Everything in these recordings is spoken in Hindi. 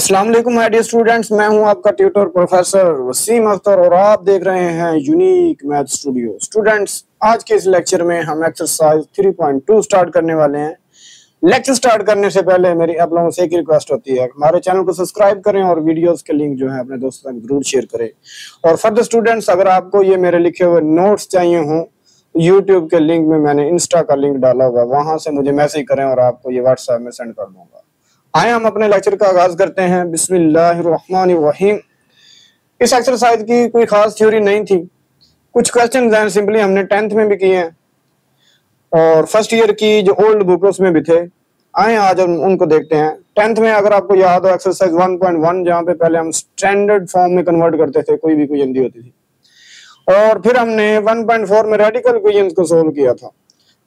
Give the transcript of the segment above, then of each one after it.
अस्सलाम वालेकुम माय डियर स्टूडेंट्स, मैं हूं आपका ट्यूटर प्रोफेसर वसीम अख्तर और आप देख रहे हैं यूनिक मैथ स्टूडियो। स्टूडेंट्स, आज के इस लेक्चर में हम एक्सरसाइज 3.2 स्टार्ट करने वाले हैं। लेक्चर स्टार्ट करने से पहले मेरी आप लोगों से एक रिक्वेस्ट होती है, हमारे चैनल को सब्सक्राइब करें और वीडियोस के लिंक जो है अपने दोस्तों तक जरूर शेयर करें। और फर्दर स्टूडेंट्स, अगर आपको ये मेरे लिखे हुए नोट्स चाहिए हों, यूट्यूब के लिंक में मैंने इंस्टा का लिंक डाला हुआ, वहां से मुझे मैसेज करें और आपको ये व्हाट्सएप में सेंड कर दूंगा। आए हम अपने लेक्चर का आगाज करते हैं। बिस्मिल्लाहिर्रहमानिर्रहीम। इस एक्सरसाइज की कोई खास थ्योरी नहीं थी, कुछ क्वेश्चन हैं सिंपली हमने 10th में भी किए हैं और फर्स्ट ईयर की जो ओल्ड बुक उसमें भी थे। आए आज हम उनको देखते हैं। 10th में अगर आपको याद हो एक्सरसाइज 1.1, जहाँ पे पहले हम स्टैंडर्ड फॉर्म में कन्वर्ट करते थे, कोई भी क्वेश्चन दी होती थी, और फिर हमने 1.4 में रेडिकल क्वेश्चन को सोल्व किया था।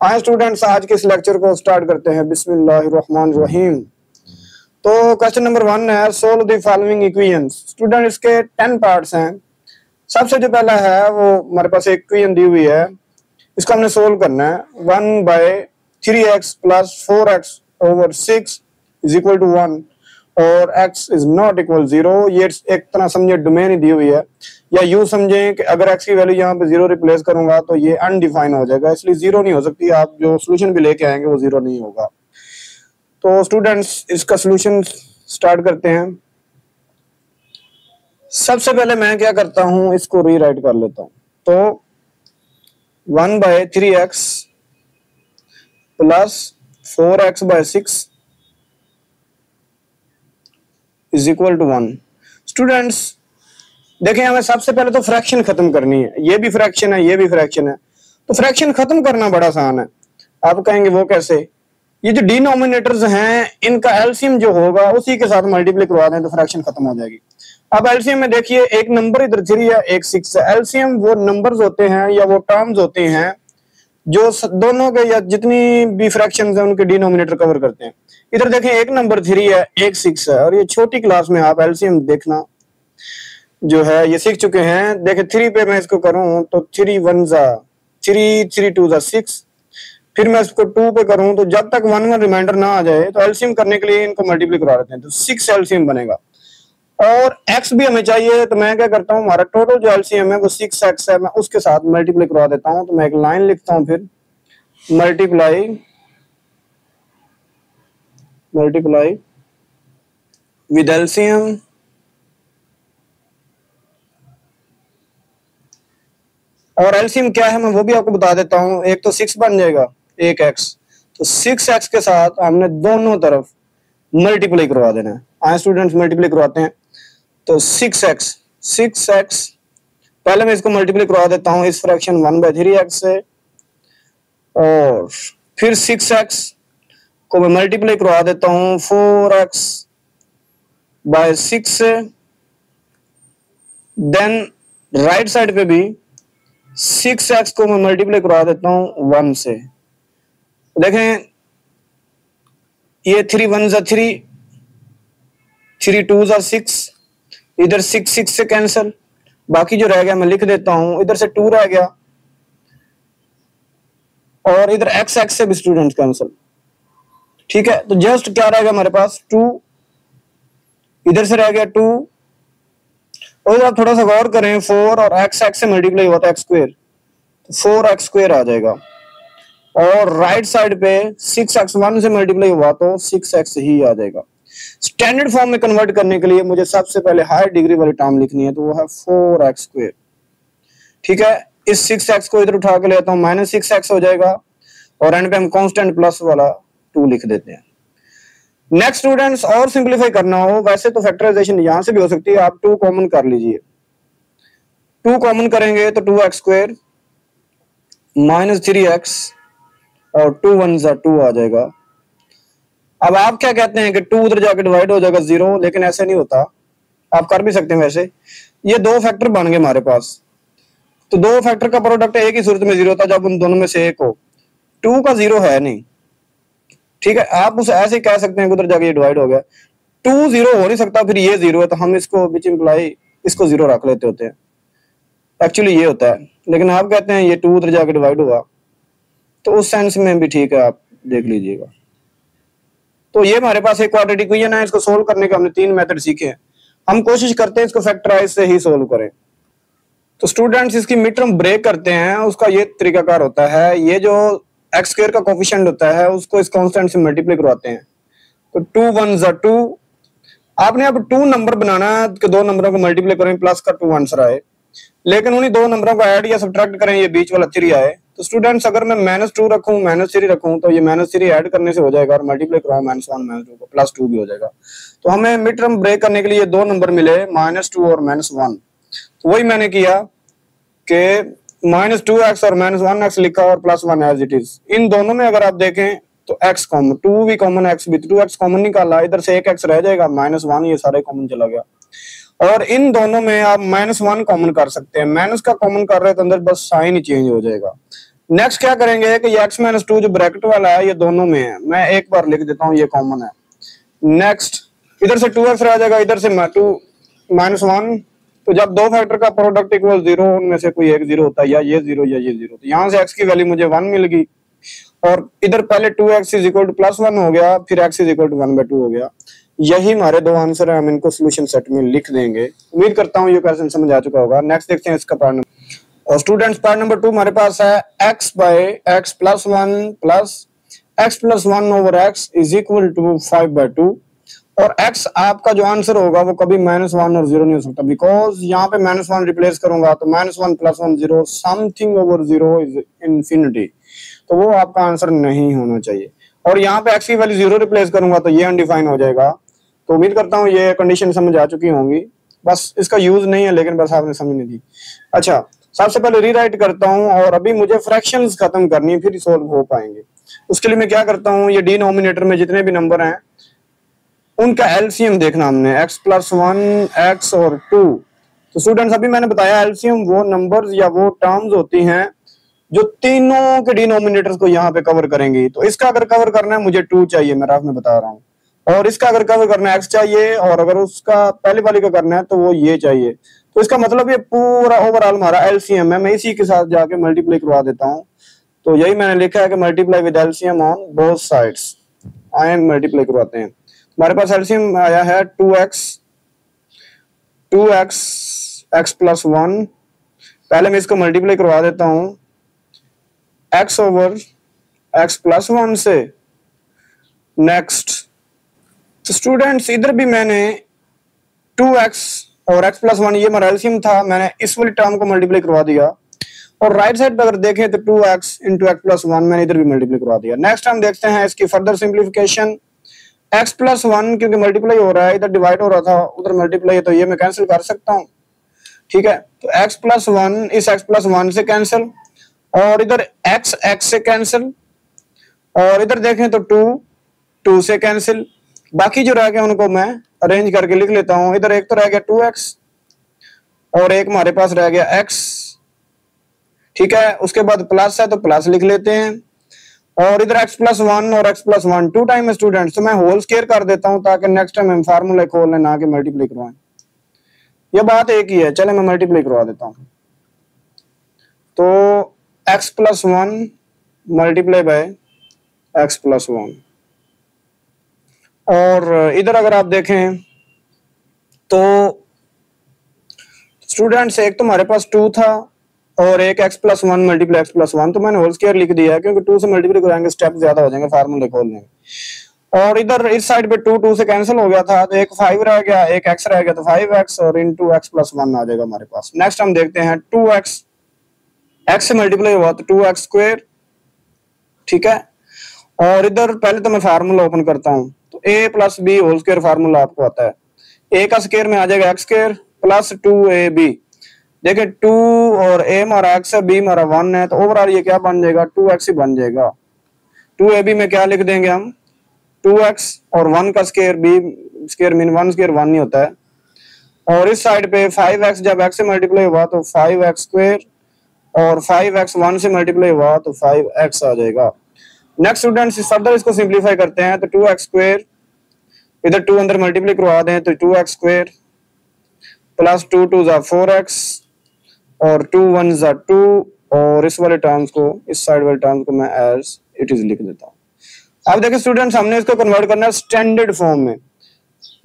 आए स्टूडेंट्स, आज के इस लेक्चर को स्टार्ट करते हैं। बिस्मिल्लाहिर्रहमानिर्रहीम। तो क्वेश्चन नंबर 1 है, solve the following equations. Student, इसके 10 पार्ट्स हैं। सबसे जो पहला है वो हमारे पास एक इक्वेशन दी हुई है, इसको हमने सोल्व करना है। 1/3x + 4x / 6 = 1 और x इज नॉट इक्वल 0। ये एक तरह समझे डोमेन ही दी हुई है, या यूं समझें कि अगर x की वैल्यू यहाँ पे 0 रिप्लेस करूंगा तो ये अनडिफाइन हो जाएगा, इसलिए 0 नहीं हो सकती। आप जो सोल्यूशन भी लेके आएंगे वो 0 नहीं होगा। तो स्टूडेंट्स, इसका सॉल्यूशन स्टार्ट करते हैं। सबसे पहले मैं क्या करता हूं, इसको रीराइट कर लेता हूं। तो 1/3x + 4x/6 = 1। स्टूडेंट्स देखें, हमें सबसे पहले तो फ्रैक्शन खत्म करनी है। ये भी फ्रैक्शन है, ये भी फ्रैक्शन है, तो फ्रैक्शन खत्म करना बड़ा आसान है। आप कहेंगे वो कैसे? ये जो डिनोमिनेटर्स हैं इनका एलसीएम जो होगा उसी के साथ मल्टीप्लाई करवा दें तो फ्रैक्शन खत्म हो जाएगी। अब एलसीएम में देखिए, एक नंबर इधर 3 है, एक 6 है। एलसीएम वो नंबर्स होते हैं या वो टर्म्स होते हैं जो दोनों के या जितनी भी फ्रैक्शंस हैं उनके डिनोमिनेटर कवर करते हैं। इधर देखें, एक नंबर 3 है, एक 6 है, और ये छोटी क्लास में आप एलसीएम देखना जो है ये सीख चुके हैं। देखिए 3 पे मैं इसको करूं तो 3 1 3, 3 2 6, फिर मैं इसको 2 पे करूं तो जब तक 1 रिमाइंडर ना आ जाए तो एलसीएम करने के लिए इनको मल्टीप्लाई करवा देते हैं, तो 6 एलसीएम बनेगा। और x भी हमें चाहिए, तो मैं क्या करता हूं, हमारा टोटल जो एलसीएम है वो 6x है, मैं उसके साथ मल्टीप्लाई करवा देता हूं। तो मैं एक लाइन लिखता हूं, फिर मल्टीप्लाई विद एलसीएम और एलसीएम क्या है मैं वो भी आपको बता देता हूं। एक तो 6 बन जाएगा, एक x, तो 6x के साथ हमने दोनों तरफ मल्टीप्लाई करवा देना है। आए स्टूडेंट्स, मल्टीप्लाई करवाते हैं। तो 6x पहले मैं इसको मल्टीप्लाई करवा देता हूं इस फ्रैक्शन 1/3x से, और फिर 6x को मैं मल्टीप्लाई करवा देता हूं 4x/6 से। देन राइट साइड पे भी 6x को मैं मल्टीप्लाई करवा देता हूं 1 से। देखें, ये 3 1 3, 3 2 6, इधर 6 से कैंसिल, बाकी जो रह गया मैं लिख देता हूं। इधर से 2 रह गया और इधर x से भी स्टूडेंट कैंसिल। ठीक है, तो जस्ट क्या रहेगा हमारे पास 2, इधर से रह गया 2, और इधर आप थोड़ा सा गौर करें, 4 और x से मल्टीप्लाई हुआ था x², तो 4x² आ जाएगा। और राइट साइड पे 6x 1 से मल्टीप्लाई हुआ तो 6x ही आ जाएगा। स्टैंडर्ड फॉर्म में कन्वर्ट करने के लिए मुझे सबसे पहले हायर डिग्री वाली टर्म लिखनी है, तो वो है 4x²। ठीक है, इस 6x को इधर उठा के लेता हूं, -6x हो जाएगा, और एंड पे हम कांस्टेंट प्लस वाला 2 लिख देते हैं। नेक्स्ट स्टूडेंट्स, और सिंप्लीफाई करना हो, वैसे तो फैक्टराइजेशन यहां से भी हो सकती है, आप 2 कॉमन कर लीजिए। 2 कॉमन करेंगे तो 2x² -3x और 2 1 2 आ जाएगा। अब आप क्या कहते हैं कि 2 उधर जाके डिवाइड हो जाएगा 0, लेकिन ऐसे नहीं होता, आप कर भी सकते हैं। वैसे ये 2 फैक्टर बन गए हमारे पास, तो 2 फैक्टर का प्रोडक्ट एक ही सूरत में 0 होता जब उन दोनों में से एक हो। 2 का 0 है नहीं। ठीक है, आप उसे ऐसे कह सकते हैं कि उधर जाके ये डिवाइड हो गया। 2 0 हो नहीं सकता, फिर ये 0 है, तो हम इसको विच इंप्लाई इसको 0 रख लेते होते हैं। एक्चुअली ये होता है, लेकिन आप कहते हैं ये 2 उधर जाके डिवाइड हुआ, तो उस सेंस में भी ठीक है, आप देख लीजिएगा। तो ये हमारे पास एक क्वाड्रेटिक इक्वेशन है, इसको सोल्व करने के हमने 3 मेथड सीखे हैं। हम कोशिश करते हैं इसको फैक्टराइज से ही सोल्व करें। तो स्टूडेंट्स इसकी मिड टर्म ब्रेक करते हैं, उसका ये तरीकाकार होता है, ये जो एक्स स्क्वायर का कोफिशिएंट होता है उसको इस कांस्टेंट से मल्टीप्लाई करवाते हैं। तो 2 1 ज़ा 2, आपने अब 2 नंबर बनाना है कि 2 नंबरों को मल्टीप्लाई करें प्लस का 2 आंसर आए, लेकिन उन्हीं 2 नंबरों को ऐड या सब्ट्रैक्ट करें ये बीच वाला 3 आए। तो स्टूडेंट्स अगर मैं -2 रखूं -3 रखूं तो ये -3 ऐड करने से हो जाएगा और मल्टीप्लाई कराऊं -1 -2 को +2 भी हो जाएगा। तो हमें मिड टर्म ब्रेक करने के लिए 2 नंबर मिले -2 और -1। तो वही मैंने किया कि -2x और -1x लिखा और +1 एज इट इज। इन दोनों में अगर आप देखें तो x कॉमन, 2 भी कॉमन, x भी, 2x कॉमन निकाला, इधर से एक x रह जाएगा, -1 ये सारे कॉमन चला गया। और इन दोनों में आप -1 कॉमन कर सकते हैं, माइनस का कॉमन कर रहे हैं तो अंदर बस साइन ही चेंज हो जाएगा। नेक्स्ट क्या करेंगे कि ये x - 2 जो ब्रैकेट वाला है ये दोनों में है, मैं एक बार लिख देता हूँ, ये कॉमन है। नेक्स्ट इधर से 2x रह जाएगा, इधर से 2 -1, तो जब दो फैक्टर का प्रोडक्ट इक्वल 0, उनमें से कोई एक 0 होता है, या ये 0 या ये 0, तो यहाँ से x की वैल्यू मुझे 1 मिल गई और इधर पहले 2x = +1 हो गया, फिर x = 1/2 हो गया। यही हमारे 2 आंसर है, हम इनको सोल्यूशन सेट में लिख देंगे। उम्मीद करता हूँ ये क्वेश्चन समझ आ चुका होगा। नेक्स्ट देखते हैं इसका पार्ट नंबर। और स्टूडेंट्स पार्ट नंबर 2 हमारे पास है x/x + 1 + x + 1/x = 5/2 और x आपका जो आंसर होगा वो कभी -1 और 0 नहीं हो सकता, बिकॉज यहाँ पे -1 रिप्लेस करूंगा तो -1 + 1 0, समथिंग ओवर 0 इज इनफिनिटी, तो वो आपका आंसर नहीं होना चाहिए। और यहाँ पे x की वैल्यू 0 रिप्लेस करूंगा तो ये अनडिफाइन हो जाएगा। तो उम्मीद करता हूँ ये कंडीशन समझ आ चुकी होंगी, बस इसका यूज नहीं है लेकिन बस आपने समझ नहीं दी। अच्छा, सबसे पहले रीराइट करता हूँ और अभी मुझे फ्रैक्शंस खत्म करनी है, फिर सोल्व हो पाएंगे। उसके लिए मैं क्या करता हूँ, ये डिनोमिनेटर में जितने भी नंबर हैं उनका एलसीएम देखना हमने, x + 1 x और 2। तो स्टूडेंट्स अभी मैंने बताया एलसीएम वो नंबर्स या वो टर्म्स होती हैं जो तीनों के डिनोमिनेटर्स को यहाँ पे कवर करेंगी। तो इसका अगर कवर करना है मुझे 2 चाहिए, मैं रात में बता रहा हूँ, और इसका अगर कवर करना है x चाहिए, और अगर उसका पहले वाले का करना है तो वो ये चाहिए। तो इसका मतलब ये पूरा ओवरऑल हमारा एलसीएम है। मैं इसी के साथ जाके मल्टीप्लाई करवा देता हूँ। तो यही मैंने लिखा है कि multiply with LCM on both sides. आए मल्टीप्लाई करवाते हैं। हमारे पास एलसीएम आया है 2x x + 1। पहले मैं इसको मल्टीप्लाई करवा देता हूं x/x + 1 से। नेक्स्ट, तो स्टूडेंट्स इधर भी मैंने 2x और x + 1 ये हमारा एलसीएम था, मैंने इस वाली टर्म को मल्टीप्लाई करवा दिया। और राइट साइड पे अगर देखें तो 2x × x + 1 मैंने इधर भी मल्टीप्लाई करवा दिया। नेक्स्ट हम देखते हैं इसकी फर्दर सिंप्लीफिकेशन। x + 1 क्योंकि मल्टीप्लाई हो रहा है, इधर डिवाइड हो रहा था, उधर मल्टीप्लाई है, तो ये मैं कैंसिल कर सकता हूँ। ठीक है, तो x + 1 इस x + 1 से कैंसिल, और इधर x से कैंसिल, और इधर देखें तो 2 से कैंसिल। बाकी जो रह गया उनको मैं अरेंज करके लिख लेता हूँ। इधर एक तो रह गया 2x और एक हमारे पास रह गया x। ठीक है, उसके बाद प्लस है तो प्लस लिख लेते हैं, और इधर x + 1 और x + 1 2 टाइम स्टूडेंट्स, तो मैं होल स्क्वायर कर देता हूं ताकि नेक्स्ट टाइम हम फार्मूला खोल लें ना कि मल्टीप्लाई करवाएं। ये बात एक ही है, चले मैं मल्टीप्लाई करवा देता हूं। तो x + 1 × x + 1, और इधर अगर आप देखें तो स्टूडेंट्स एक तो हमारे पास 2 था और एक x + 1 × x + 1, तो मैंने होल स्क्वायर लिख दिया है क्योंकि 2 से मल्टीप्लाई कराएंगे स्टेप ज्यादा हो जाएंगे, फार्मूले खोल लेंगे। और इधर इस साइड पे 2 से कैंसिल हो गया था, तो एक 5 रह गया, एक x रह गया, तो 5x और × x + 1 आ जाएगा हमारे पास। नेक्स्ट हम देखते हैं 2x, x से मल्टीप्लाई हुआ तो 2x²। ठीक है, और इधर पहले तो मैं फार्मूला ओपन करता हूँ, तो a + b whole square formula आपको आता है, a का स्क्वायर में आ जाएगा x² + 2ab। देखिए 2 और a हमारा x है, b हमारा 1 है, तो ओवरऑल ये क्या बन जाएगा, 2x ही बन जाएगा। 2ab में क्या लिख देंगे हम, 2x और 1 का स्क्वायर, b² मीन 1² 1 नहीं होता है। और इस साइड पे 5x जब x से मल्टीप्लाई हुआ तो 5x², और 5x 1 से मल्टीप्लाई हुआ तो 5x आ जाएगा। नेक्स्ट स्टूडेंट्स फर्दर इसको सिंप्लीफाई करते हैं, तो 2x², इधर 2 अंदर मल्टीप्लाई करवा दें तो 2x² + 2 2 = 4x और 2 1 = 2, और इस वाले टर्म्स को, इस साइड वाले टर्म्स को मैं एज इट इज लिख देता हूँ। अब देखिए स्टूडेंट्स, हमने इसको कन्वर्ट करना है स्टैंडर्ड फॉर्म में,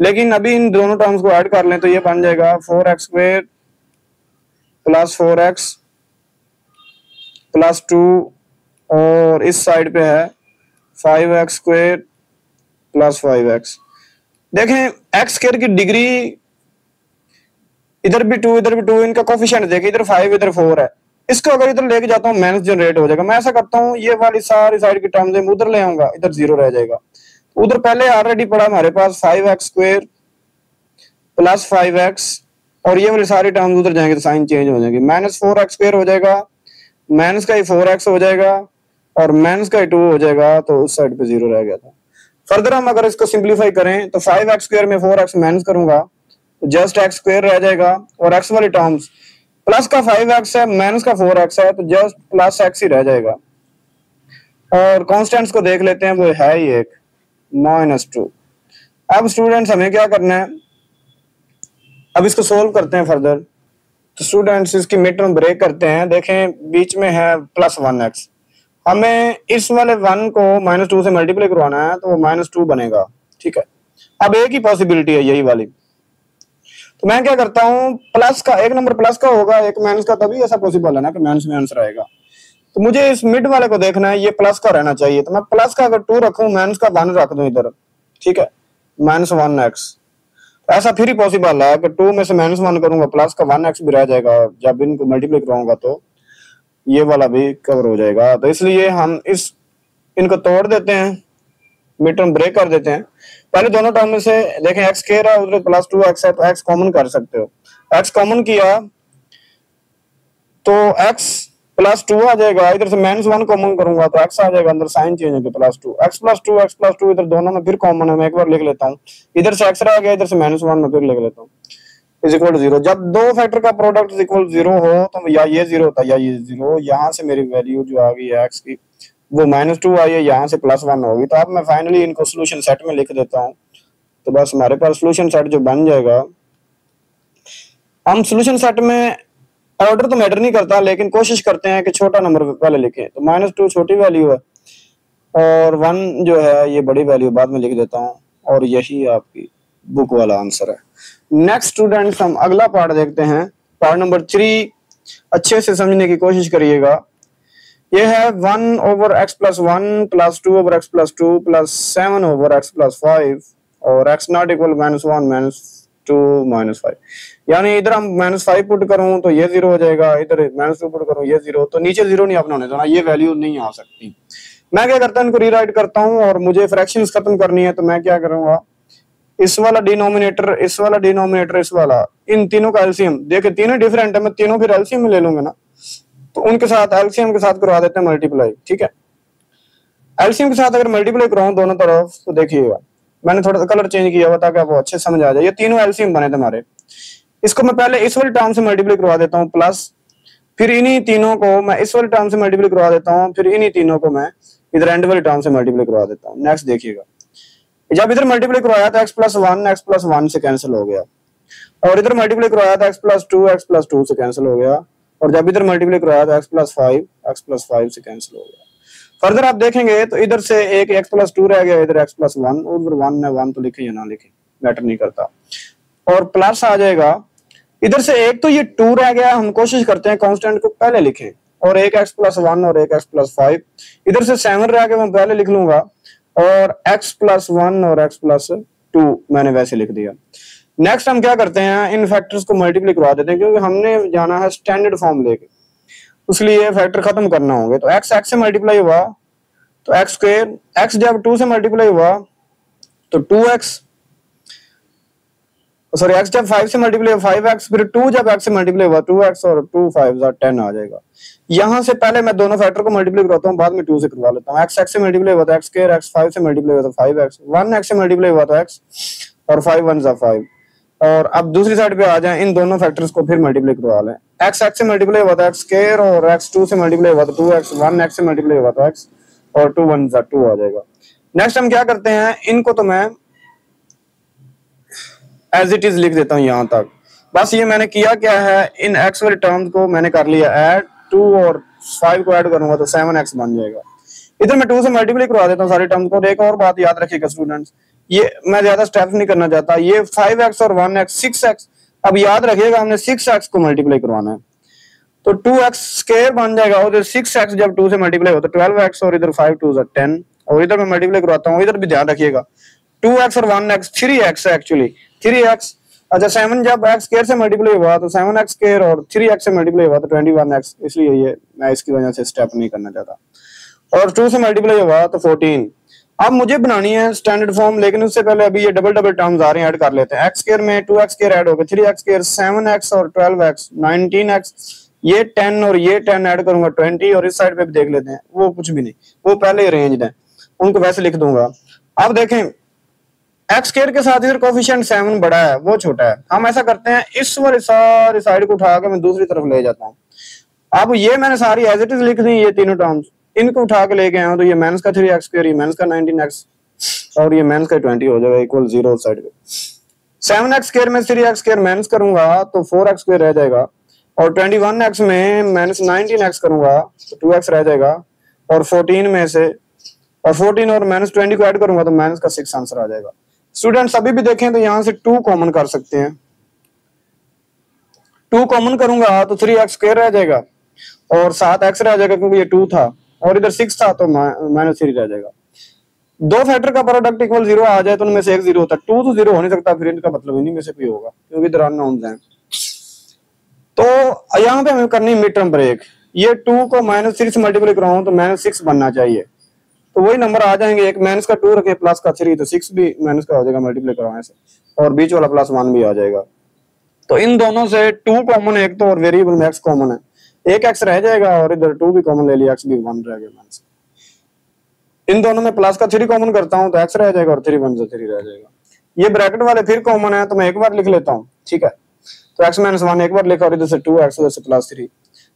लेकिन अभी इन दोनों टर्म्स को ऐड कर लें तो ये बन जाएगा 4x² प्लस 4x प्लस 2, और इस साइड पे है 5x² प्लस 5x। देखें एक्स स्क्वायर की डिग्री, इधर भी 2 इधर भी 2, इनका कोफिशिएंट देखें, इधर 5 इधर 4 है। इसको अगर इधर लेके जाता हूँ माइनस जनरेट हो जाएगा। मैं ऐसा करता हूँ, ये वाली सारी साइड की टर्म्स उधर ले आऊंगा, इधर 0 रह जाएगा। उधर पहले ऑलरेडी पड़ा हमारे पास 5x² प्लस 5x, और ये वाली सारी टर्म्स उधर जाएंगे तो साइन चेंज हो जाएंगे। माइनस 4x² हो जाएगा, माइनस का ही 4x हो जाएगा, और माइनस का ही 2 हो जाएगा, तो उस साइड पे 0 रह गया था। फर्दर हम अगर इसको सिंप्लीफाई करें तो 5x² में 4x माइनस करूंगा तो जस्ट x² रह जाएगा, और x वाली टर्म्स प्लस का 5x है माइनस का 4x है तो जस्ट प्लस x ही रह जाएगा। और कॉन्स्टेंट्स को देख लेते हैं, वो है ही एक -2। अब स्टूडेंट्स हमें क्या करना है, अब इसको सोल्व करते हैं फर्दर। तो स्टूडेंट्स इसकी मिड टर्म ब्रेक करते हैं। देखें बीच में है +1x, हमें इस वाले 1 को -2 से मल्टीप्लाई करवाना है तो वो -2 बनेगा, ठीक है। अब एक ही पॉसिबिलिटी है यही वाली, तो मैं क्या करता हूँ, प्लस का एक नंबर प्लस का होगा, एक माइनस का, तभी ऐसा पॉसिबल है ना कि माइनस में आंसर आएगा। तो मुझे इस मिड वाले को देखना है, ये प्लस का रहना चाहिए, तो मैं प्लस का अगर 2 रखूं, माइनस का 1 रख दूं इधर, ठीक है, -1x। ऐसा फिर ही पॉसिबल है कि 2 में से -1 करूंगा, प्लस का 1x भी रह जाएगा, जब इनको मल्टीप्लाई कराऊंगा तो ये वाला भी कवर हो जाएगा। तो इसलिए हम इनको तोड़ देते हैं, मिड टर्म ब्रेक कर देते हैं। पहले दोनों टर्म में से देखें x स्क्वायर है, उधर +2x है, तो x कॉमन कर सकते हो। x कॉमन किया तो x +2 आ जाएगा, इधर से -1 कॉमन करूंगा तो x आ जाएगा, अंदर साइन चेंज होकर +2, x+2 इधर दोनों में फिर कॉमन है, मैं एक बार लिख लेता हूँ, इधर से x रह गया, इधर से -1 में फिर लिख लेता हूँ, = 0। जब दो फैक्टर का प्रोडक्ट = 0 हो तो या ये 0 होता है या ये 0। यहाँ से मेरी वैल्यू जो आ गई है x की वो -2 आई है, यहाँ से +1 होगी। तो अब मैं फाइनली इनको सोल्यूशन सेट में लिख देता हूँ, तो बस हमारे पास सोल्यूशन सेट जो बन जाएगा। हम सोल्यूशन सेट में ऑर्डर तो मैटर नहीं करता, लेकिन कोशिश करते हैं कि छोटा नंबर पहले लिखें। तो -2 छोटी वैल्यू है और 1 जो है ये बड़ी वैल्यू, बाद में लिख देता हूँ, और यही आपकी बुक वाला आंसर है। नेक्स्ट स्टूडेंट्स, हम अगला पार्ट देखते हैं, पार्ट नंबर 3। अच्छे से समझने की कोशिश करिएगा। ये है 1/x+1 + 2/x+2 + 7/x+5 और x not equal -1 -2 -5। यानी इधर हम -5 पुट करूं तो ये 0 हो जाएगा, इधर -2 पुट करूं ये 0, तो नीचे 0 नहीं अपना होने देना, ये वैल्यू नहीं आ सकती। मैं क्या करता हूं, इनको रीराइट करता हूं, और मुझे फ्रैक्शंस खत्म करनी है, तो मैं क्या करूंगा, इस वाला डिनोमिनेटर, इस वाला डिनोमिनेटर, इस वाला, इन तीनों का एलसीएम, देखिए तीनों डिफरेंट है, मैं तीनों फिर एलसीएम में ले लूंगा ना, तो उनके साथ एलसीएम के साथ करवा देते हैं मल्टीप्लाई, ठीक है। एलसीएम के साथ अगर मल्टीप्लाई कराऊं दोनों तरफ, तो देखिएगा मैंने थोड़ा सा कलर चेंज किया हुआ ताकि आपको अच्छे समझ आ जाए। ये तीनों एलसीएम बने थे हमारे, इसको मैं पहले इस वाली टर्म से मल्टीप्लाई करवा देता हूँ प्लस, फिर इन्हीं तीनों को मैं इस वाली टर्म से मल्टीप्लाई करवा देता हूँ, फिर इन्हीं तीनों को मैं इधर एंड वाली टर्म से मल्टीप्लाई करवा देता हूँ। नेक्स्ट देखिएगा, जब इधर मल्टीप्लाई करवाया था x+1 से कैंसिल हो गया, और इधर मल्टीप्लाई करवाया था x+2 से कैंसिल हो गया, और जब इधर मल्टीप्लाई करवाया था x+5 से कैंसिल हो गया। फर्दर आप देखेंगे तो इधर से एक x+2 रह गया, इधर x+1, उधर 1 है, 1 तो लिखे या ना लिखे मैटर नहीं करता, और प्लस आ जाएगा। इधर से एक तो ये 2 रह गया, हम कोशिश करते हैं कांस्टेंट को पहले लिखें, और एक x+1 और एक x+5, इधर से 7 रह गया, मैं पहले लिख लूंगा, और x+1 और x+2 मैंने वैसे लिख दिया। नेक्स्ट हम क्या करते हैं, इन फैक्टर्स को मल्टीप्लाई करवा देते हैं, क्योंकि हमने जाना है स्टैंडर्ड फॉर्म लेके, इसलिए फैक्टर खत्म करना होंगे। तो x से मल्टीप्लाई हुआ तो x², x जब 2 से मल्टीप्लाई हुआ तो 2x, सॉरी x जब 5 से मल्टीप्लाई हुआ 5x, फिर 2 जब x से मल्टीप्लाई हुआ 2x, और 2 5 10 आ जाएगा। यहां से पहले मैं दोनों फैक्टर को मल्टीप्लाई करवाता हूं, बाद में 2 से करवा लेता हूं। x से मल्टीप्लाई हुआ तो x², x 5 से मल्टीप्लाई हुआ तो 5x, 1x से मल्टीप्लाई हुआ तो x, और 5 1 5। और अब दूसरी साइड पे आ जाएं, इन दोनों फैक्टर्स को फिर मल्टीप्लाई करवा लें। x से मल्टीप्लाई हुआ तो x², और x 2 से मल्टीप्लाई हुआ तो 2x, 1x से मल्टीप्लाई हुआ तो x, और 2 1 2 आ जाएगा। नेक्स्ट हम क्या करते हैं, इनको तो मैं एज इट इज लिख देता हूं यहां तक। बस ये मैंने किया क्या है, इन x वाले टर्म्स को मैंने कर लिया ऐड, 2 और 5 को ऐड करूंगा तो 7x बन जाएगा। इधर मैं 2 से मल्टीप्लाई करवा देता हूँ सारी टर्म्स को। एक और बात याद रखिएगा स्टूडेंट्स, ये मैं ज्यादा स्टेप्स नहीं करना चाहता, ये 5x और 1x 6x। अब याद रखिएगा हमने 6x को मल्टीप्लाई करवाना है, तो 2x स्क्वायर बन जाएगा, और 6x जब 2 से मल्टीप्लाई होता है 12x, और इधर 5 2 10, और इधर मैं मल्टीप्लाई करवाता हूँ। इधर भी ध्यान रखिएगा 2x और 1x 3x एक्चुअली 3x। अच्छा 7 जब x स्क्वायर से मल्टीप्लाई हुआ तो 7x स्क्वायर, और 3x से मल्टीप्लाई हुआ तो 21x, इसलिए ये मैं इसकी वजह से स्टेप नहीं करना चाहता। और 2 से मल्टीप्लाई हुआ तो 14। अब मुझे बनानी है स्टैंडर्ड फॉर्म, लेकिन उससे पहले अभी ये डबल डबल टर्म्स आ रहे हैं, ऐड कर लेते हैं। x स्क्वायर में 2x स्क्वायर ऐड हो गया, 3x स्क्वायर 7x और 12x 19x, ये 10 और ये 10 ऐड करूंगा 20, और इस साइड पे भी देख लेते हैं, वो कुछ भी नहीं, वो पहले अरेंज्ड है, उनको वैसे लिख दूंगा। अब देखें x स्क्वायर के साथ इधर कोफिशिएंट 7 बड़ा है, वो छोटा है। हम ऐसा करते हैं, इस वाली सारी साइड को उठा के मैं दूसरी तरफ ले जाता हूँ। अब ये मैंने सारी एज इट इज लिख दी, ये तीनों टर्म्स, इनको उठा के लेके आया हूं, तो ये माइनस का 3x स्क्वायर, ये माइनस का 19x, और ये माइनस का 20 हो जाएगा इक्वल 0 साइड पे। 7x स्क्वायर में 3x स्क्वायर माइनस करूंगा तो 4x स्क्वायर रह जाएगा, और 21x में माइनस 19x करूंगा तो 2x रह जाएगा, और 14 में से और 14 और माइनस 20 को ऐड करूंगा तो माइनस का 6 आंसर आ जाएगा। स्टूडेंट्स अभी भी देखें तो यहां से 2 कॉमन कर सकते हैं, 2 कॉमन करूंगा तो 3x स्क्वायर रह जाएगा, और 7x रह जाएगा क्योंकि ये 2 था, और इधर 6 था तो माइनस 3 रह जाएगा। दो फैक्टर का प्रोडक्ट इक्वल 0 आ जाए तो उनमें से एक 0 होता है, 2 तो 0 हो नहीं सकता, फिर इनका मतलब इन्हीं में से कोई होगा, क्योंकि इधर अननोन्स हैं। तो यहाँ पे हमें करनी मिड टर्म ब्रेक, ये 2 को माइनस 3 से मल्टीप्लाई कराऊं तो माइनस 6 बनना चाहिए, तो वही नंबर आ जाएंगे। एक माइनस का 2 रखे प्लस का 3, तो 6 भी माइनस का हो जाएगा मल्टीप्लाई करवाने से, और बीच वाला प्लस 1 भी आ जाएगा। तो इन दोनों से 2 कॉमन है एक तो, और वेरिएबल में x कॉमन है, एक x रह जाएगा, और इधर 2 भी कॉमन ले लिया, x भी 1 रह गया माइनस। इन दोनों में प्लस का 3 कॉमन करता हूं तो x रह जाएगा, और 3 1 से 3 रह जाएगा। ये ब्रैकेट वाले फिर कॉमन है तो मैं एक बार लिख लेता हूं, ठीक है। तो x माइनस 1 एक बार लिखा, और इधर से 2x, इधर से प्लस 3।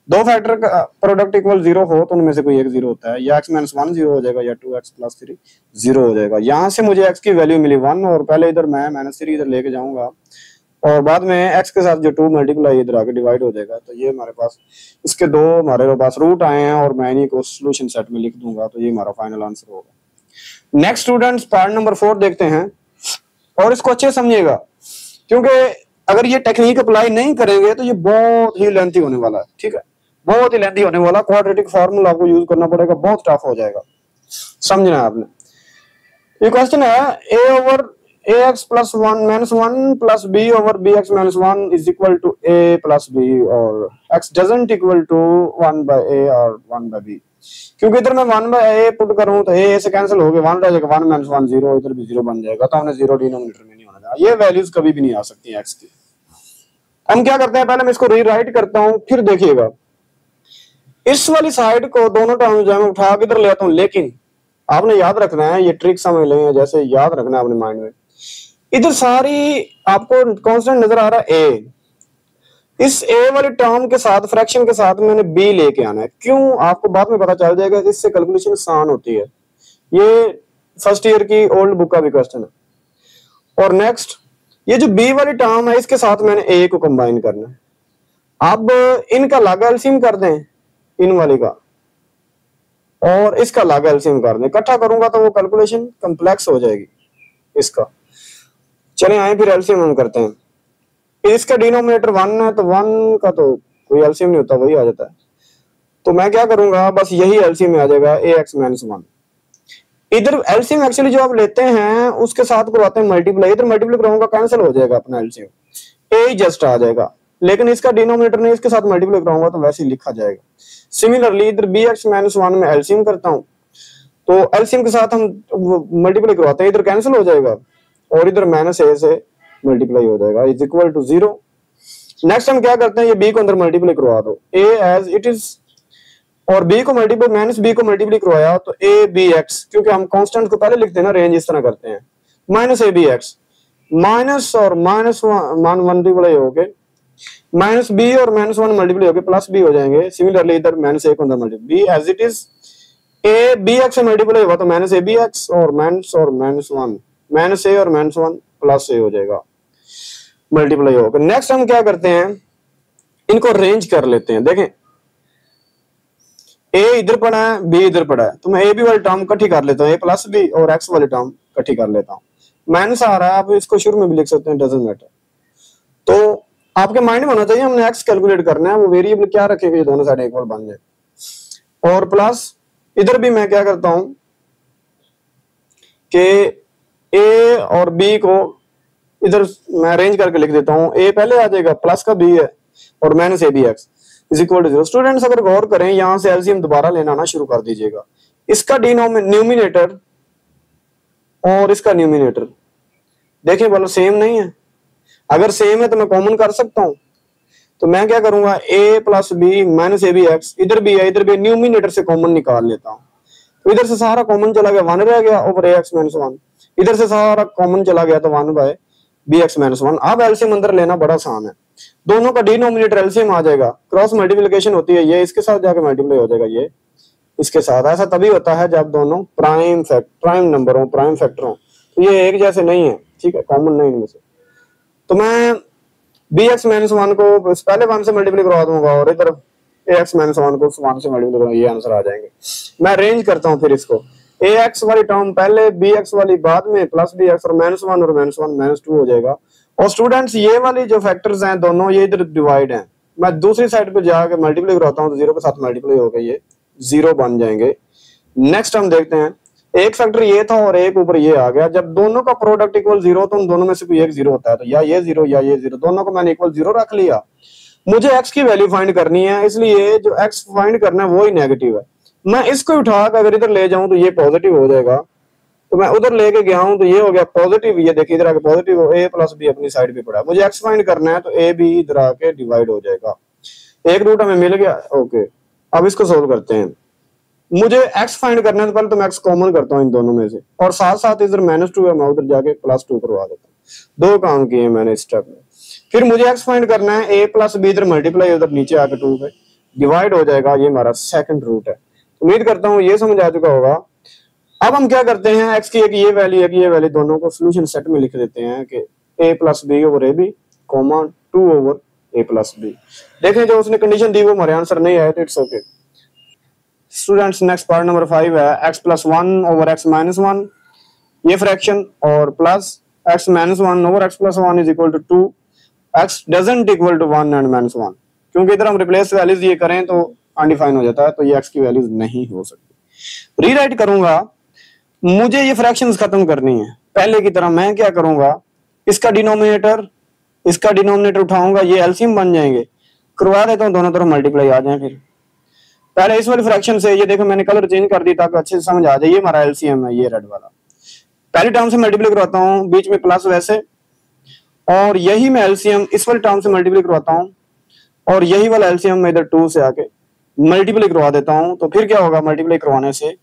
दो फैक्टर का प्रोडक्ट इक्वल 0 हो तो उनमें से कोई एक 0 होता है, या x माइनस 1 0 हो जाएगा, या 2x प्लस 3 0 हो जाएगा। यहाँ से मुझे x की वैल्यू मिली 1, और पहले इधर मैं माइनस 3 इधर लेके जाऊंगा, और बाद में x के साथ जो 2 मल्टीप्लाई इधर आके डिवाइड हो जाएगा। तो ये हमारे पास इसके दो हमारे पास रूट आए हैं, और मैं इन्हीं को सॉल्यूशन सेट में लिख दूंगा, तो ये हमारा फाइनल आंसर होगा। नेक्स्ट स्टूडेंट्स पार्ट नंबर 4 देखते हैं, और इसको अच्छे समझिएगा, क्योंकि अगर ये टेक्निक अप्लाई नहीं करेंगे तो ये बहुत ही लेंथी होने वाला है, ठीक है, बहुत ही लेंथी होने वाला। क्वाड्रेटिक फार्मूला आपको यूज करना पड़ेगा, बहुत टफ हो जाएगा, समझना है आपने। ये क्वेश्चन है a over ax plus 1 minus 1 plus b over bx minus 1 is equal to a plus b, और x doesn't equal to 1 by a और 1 बाय b। क्योंकि इधर मैं 1 बाय a पुट करूं तो a से कैंसिल हो गया, 1 रह जाएगा, 1 माइनस 1 0, इधर भी 0 बन जाएगा, तो हमने 0 डिनोमिनेटर में नहीं होना चाहिए। ये वैल्यूज कभी भी नहीं आ सकती x की। हम क्या करते हैं, पहले मैं इसको रीराइट करता हूं, फिर देखिएगा इस वाली साइड को दोनों टर्म जो मैं उठा के इधर ले आता हूं, लेकिन आपने याद रखना है, ये ट्रिक समझ लें, जैसे याद रखना है अपने माइंड में। इधर सारी आपको कांस्टेंट नजर आ रहा है a, इस a वाली टर्म के साथ फ्रैक्शन के साथ मैंने b लेके आना है। क्यों, आपको बाद में पता चल जाएगा, इससे कैलकुलेशन आसान होती है। ये फर्स्ट ईयर की ओल्ड बुक का भी क्वेश्चन है। और नेक्स्ट ये जो b वाली टर्म है, इसके साथ मैंने a को कंबाइन करना है। अब इनका लॉग एलसीएम कर दें, इन वाली का और इसका लॉग एलसीएम कर दें, इकट्ठा करूंगा तो वो कैलकुलेशन कॉम्प्लेक्स हो जाएगी इसका। चलें आए फिर एलसीएम हम करते हैं। इसका डिनोमिनेटर 1 है, तो 1 का तो कोई एलसीएम नहीं होता, वही आ जाता है। तो मैं क्या करूंगा, बस यही एलसीएम में आ जाएगा ax माइनस 1। इधर एलसीएम एक्चुअली जो आप लेते हैं उसके साथ करवाते हैं मल्टीप्लाई, इधर मल्टीप्लाई कराऊंगा कैंसिल हो जाएगा अपना एलसीएम, a जस्ट आ जाएगा, लेकिन इसका डिनोमिनेटर नहीं, इसके साथ मल्टीप्लाई कराऊंगा तो वैसे ही लिखा जाएगा। सिमिलरली इधर bx माइनस 1 में एलसीएम करता हूं, तो एलसीएम के साथ हम मल्टीप्लाई करवाते हैं, इधर कैंसिल हो जाएगा, और इधर माइनस a से मल्टीप्लाई हो जाएगा, इज इक्वल टू 0। नेक्स्ट हम क्या करते हैं, ये b को अंदर मल्टीप्लाई करवा दो, a एज इट इज, और b को मल्टीप्लाई माइनस b को मल्टीप्लाई करवाया तो a bx, क्योंकि हम कांस्टेंट को पहले लिखते हैं ना, रेंज इस तरह करते हैं, माइनस a bx, माइनस और माइनस 1 मल्टीप्लाई हो गए, माइनस b और माइनस 1 मल्टीप्लाई हो गए, प्लस b हो जाएंगे। सिमिलरली इधर माइनस a को अंदर multiply, b as it is, a bx से मल्टीप्लाई हुआ तो माइनस a bx, और माइनस 1 माइनस a और माइनस 1 प्लस a हो जाएगा, मल्टीप्लाई होगा। नेक्स्ट हम क्या करते हैं, इनको रेंज कर लेते हैं। देखें ए इधर पड़ा है, बी इधर पड़ा है, तो मैं ए बी वाली टर्म इकट्ठी कर लेता हूँ, ए प्लस बी और एक्स वाली टर्म इकट्ठी कर लेता हूँ। माइनस आ रहा है, आप इसको शुरू में भी लिख सकते हैं, डजंट मैटर। तो आपके माइंड में होना चाहिए हमने एक्स कैलकुलेट करना है, वो वेरिएबल क्या रखेगा, ये दोनों साइड इक्वल बन जाए। और प्लस इधर भी मैं क्या करता हूं कि ए और बी को इधर मैं अरेंज करके लिख देता हूं, ए पहले आ जाएगा, प्लस का बी है और minus A B x is equal to 0। Students अगर गौर करें, यहां से एलसीएम दोबारा लेना ना शुरू कर दीजिएगा। इसका न्यूमिनेटर और इसका न्यूमिनेटर देखिए बोलो सेम नहीं है। अगर सेम है तो मैं कॉमन कर सकता हूं, तो मैं क्या करूंगा, A plus B minus A B X, इधर भी है, इधर भी न्यूमिनेटर से कॉमन निकाल लेता हूं, तो इधर से सारा कॉमन चला गया, 1 रह गया ओवर ए एक्स माइनस 1, इधर से सारा कॉमन चला गया तो 1 बाय बी एक्स माइनस 1। अब एलसीएम अंदर लेना बड़ा आसान है, दोनों का डिनोमिनेटर एलसीएम आ जाएगा, क्रॉस मल्टीप्लिकेशन होती है, ये इसके साथ जाके मल्टीप्लाई हो जाएगा, ये इसके साथ। ऐसा तभी होता है जब दोनों प्राइम नंबर हो, प्राइम फैक्टर हो, तो ये एक जैसे नहीं है, ठीक है, कॉमन नहीं इनमें से। तो मैं बी एक्स माइनस 1 को पहले 1 से मल्टीप्लाई करवा दूंगा और इधर ए एक्स माइनस 1 को 1 से मल्टीप्लाई करूंगा, ये आंसर आ जाएंगे। मैं अरेंज करता हूँ फिर इसको, ए एक्स वाली टर्म पहले, बी एक्स वाली बाद में, प्लस बी एक्स और माइनस 1 और माइनस 1 माइनस 2 हो जाएगा। और स्टूडेंट्स ये वाली जो फैक्टर्स हैं दोनों, ये इधर डिवाइड हैं, मैं दूसरी साइड पे जाके मल्टीप्लाई कराता हूँ तो 0 के साथ मल्टीप्लाई होकर ये 0 बन जाएंगे। नेक्स्ट हम देखते हैं, एक फैक्टर ये था और एक ऊपर ये आ गया, जब दोनों का प्रोडक्ट इक्वल 0 तो उन दोनों में से कोई एक 0 होता है, तो या ये 0 या ये 0, दोनों को मैंने इक्वल 0 रख लिया। मुझे x की वैल्यू फाइंड करनी है, इसलिए जो x फाइंड करना है वो ही नेगेटिव है। मैं इसको उठा कर अगर इधर ले जाऊं तो ये पॉजिटिव हो जाएगा, तो मैं उधर लेके गया हूं तो ये हो गया पॉजिटिव, ये देखिए इधर आके पॉजिटिव हो, a प्लस बी अपनी साइड पे पड़ा। मुझे x फाइंड करना है तो a b इधर आके डिवाइड हो जाएगा, एक रूट हमें मिल गया। ओके, अब इसको सोल्व करते हैं। मुझे x फाइंड करना है तो पहले तो मैं x कॉमन करता हूँ इन दोनों में से, और साथ साथ इधर -2 है, मैं उधर जाके +2 करवा देता हूँ। 2 काम किए मैंने इस स्टेप में। फिर मुझे x फाइंड करना है, a प्लस बी इधर मल्टीप्लाई उधर नीचे आके 2 पे डिवाइड हो जाएगा, ये हमारा सेकंड रूट है। उम्मीद करता हूँ ये समझ आ चुका होगा। अब हम क्या करते हैं, x की एक ये वैल्यू एक ये वैल्यू, दोनों को सोल्यूशन सेट में लिख देते हैं कि a plus B over A B comma 2 over a plus B. देखें जो उसने कंडीशन दी वो हमारे आंसर नहीं आया, तो it's okay. Students next part number 5 है x plus 1 over x minus 1, ये फ्रैक्शन, और plus x minus 1 over x plus 1 is equal to 2, x doesn't equal to 1 and minus 1, क्योंकि इधर हम रिप्लेस वैल्यूज ये करें तो अनडिफाइन हो जाता है, तो ये x की वैल्यूज नहीं हो सकती। रीराइट करूंगा, मुझे ये फ्रैक्शंस खत्म करनी है। पहले की तरह मैं क्या करूंगा, इसका डिनोमिनेटर उठाऊंगा, ये एलसीएम बन जाएंगे, करवा देता हूं, दोनों तरफ मल्टीप्लाई आ जाए। फिर पहले इस वाली फ्रैक्शन से, ये देखो मैंने कलर चेंज कर दी ताकि अच्छे से समझ आ जाए, ये हमारा एलसीएम है, ये रेड वाला। पहली टर्म से मल्टीप्लाई करवाता हूँ, बीच में प्लस वैसे, और यही मैं एलसीएम इस वाली टर्म से मल्टीप्लाई करवाता हूँ, और यही वाला एलसीएम मैं इधर 2 से आके मल्टीप्लाई करवा देता हूँ। तो फिर क्या होगा, मल्टीप्लाई करवाने से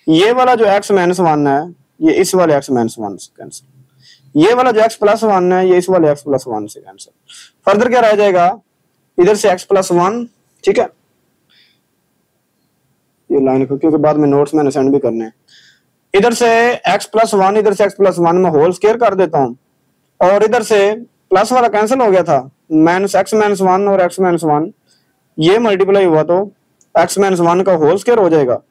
ये वाला जो x माइनस 1 है, ये इस वाले x माइनस 1 से कैंसिल, ये वाला जो x प्लस 1 है, ये इस वाले x प्लस 1 से कैंसिल। फर्दर क्या रह जाएगा, इधर से x प्लस 1, ठीक है, ये लाइन को, क्योंकि बाद में नोट्स मैंने सेंड भी करने हैं। इधर से x प्लस 1, इधर से x प्लस 1 में होल स्क्वायर कर देता हूँ, और इधर से प्लस वाला कैंसिल हो गया था, माइनस x माइनस 1 और x माइनस 1 ये मल्टीप्लाई हुआ तो x माइनस 1 का होल स्क्वायर हो जाएगा।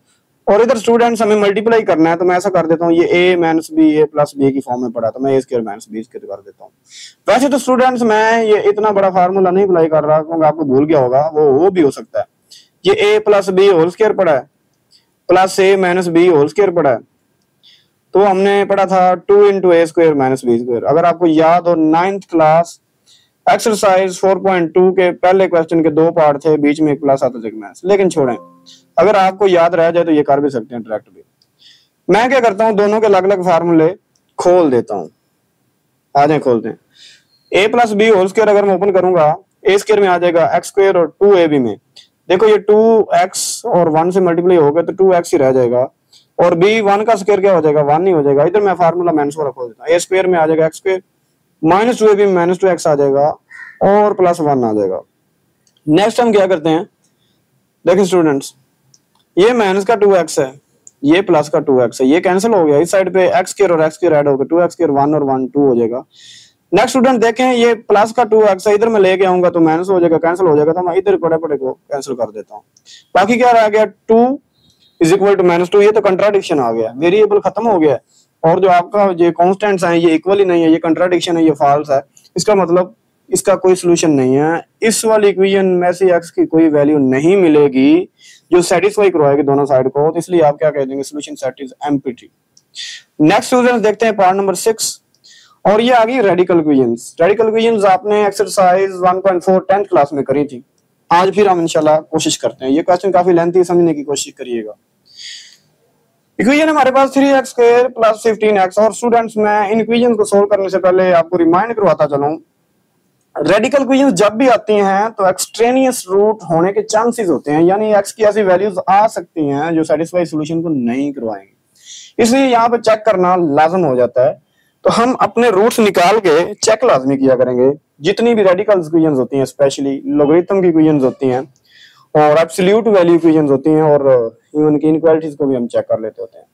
और इधर स्टूडेंट्स हमें मल्टीप्लाई करना है, तो मैं ऐसा कर देता हूँ, ये a minus B A plus B की फॉर्म में पड़ा, तो मैं a square minus B square कर देता हूँ। वैसे तो स्टूडेंट्स मैं ये इतना बड़ा फार्मूला नहीं अप्लाई कर रहा, क्योंकि आपको भूल गया होगा, वो भी हो सकता है। ये a plus B whole square पड़ा है, plus a minus B whole square पड़ा है, तो हमने पढ़ा था 2 into A square minus B square. अगर आपको याद हो 9th क्लास एक्सरसाइज 4.2 के पहले क्वेश्चन के 2 पार्ट थे, बीच में एक प्लस आता था माइनस, लेकिन छोड़ें, अगर आपको याद रह जाए तो ये कर भी सकते हैं डायरेक्ट भी। मैं क्या करता हूँ, दोनों के अलग अलग फार्मूले खोल देता हूँ, आ जाए खोलते हैं। a plus B whole square अगर मैं ओपन करूंगा, a स्क्वायर में आ जाएगा x स्क्वायर, और 2ab में देखो ये 2x और 1 से मल्टीप्लाई हो गया तो 2x ही रह जाएगा, और b 1 का स्क्वायर क्या हो जाएगा, 1 नहीं हो जाएगा। इधर मैं फार्मूला माइनस वाला खोल देता हूँ, a स्क्वायर में आ जाएगा x स्क्वायर, माइनस 2ab में माइनस 2x आ जाएगा, और प्लस 1 आ जाएगा। नेक्स्ट हम क्या करते हैं, देखिए स्टूडेंट्स, ये माइनस का 2x है, ये प्लस का 2x है, ये कैंसिल हो गया, इस साइड पे x स्क्वायर और x स्क्वायर ऐड हो गया, 2x स्क्वायर 1 और 1 2 हो जाएगा। नेक्स्ट स्टूडेंट देखें, ये प्लस का 2x है, इधर मैं लेके आऊंगा तो माइनस हो जाएगा, कैंसिल हो जाएगा, तो मैं इधर पड़े पड़े को कैंसिल कर देता हूँ। बाकी क्या रह गया, 2 इज इक्वल टू -2, ये तो कंट्राडिक्शन आ गया, वेरिएबल खत्म हो गया और जो आपका ये कांस्टेंट्स हैं ये इक्वल ही नहीं है, ये कंट्राडिक्शन है, ये फॉल्स है। इसका मतलब इसका कोई सोल्यूशन नहीं है। इस वाली इक्वेशन में से x की कोई वैल्यू नहीं मिलेगी जो सेटिस्फाई करवाएगी दोनों साइड को, तो इसलिए आप क्या कह देंगे, solution set is empty. Next students देखते हैं पार्ट नंबर 6 और ये आ गई रेडिकल इक्वेशंस। रेडिकल इक्वेशंस आपने एक्सरसाइज 1.4 10th क्लास में करी थी। आज फिर हम इंशाल्लाह कोशिश करते हैं, ये क्वेश्चन काफी लेंथी है, समझने की कोशिश करिएगा। इक्वेशन हमारे पास 3x स्क्वायर प्लस 15x, और स्टूडेंट्स मैं इन इक्वेशन को सोल्व करने से पहले आपको रिमाइंड करवाता चलूं, रेडिकल इक्वेशंस जब भी आती हैं तो एक्सट्रेनियस रूट होने के चांसेस होते हैं, यानी x की ऐसी वैल्यूज आ सकती हैं जो सेटिस्फाई सॉल्यूशन को नहीं करवाएंगे, इसलिए यहाँ पे चेक करना लाजम हो जाता है। तो हम अपने रूट्स निकाल के चेक लाजमी किया करेंगे। जितनी भी रेडिकल इक्वेशंस होती हैं, स्पेशली लॉगरिथम की इक्वेशंस होती हैं और एब्सोल्यूट वैल्यू इक्वेशंस होती हैं और इवन की इनइक्वालिटीज को भी हम चेक कर लेते होते हैं।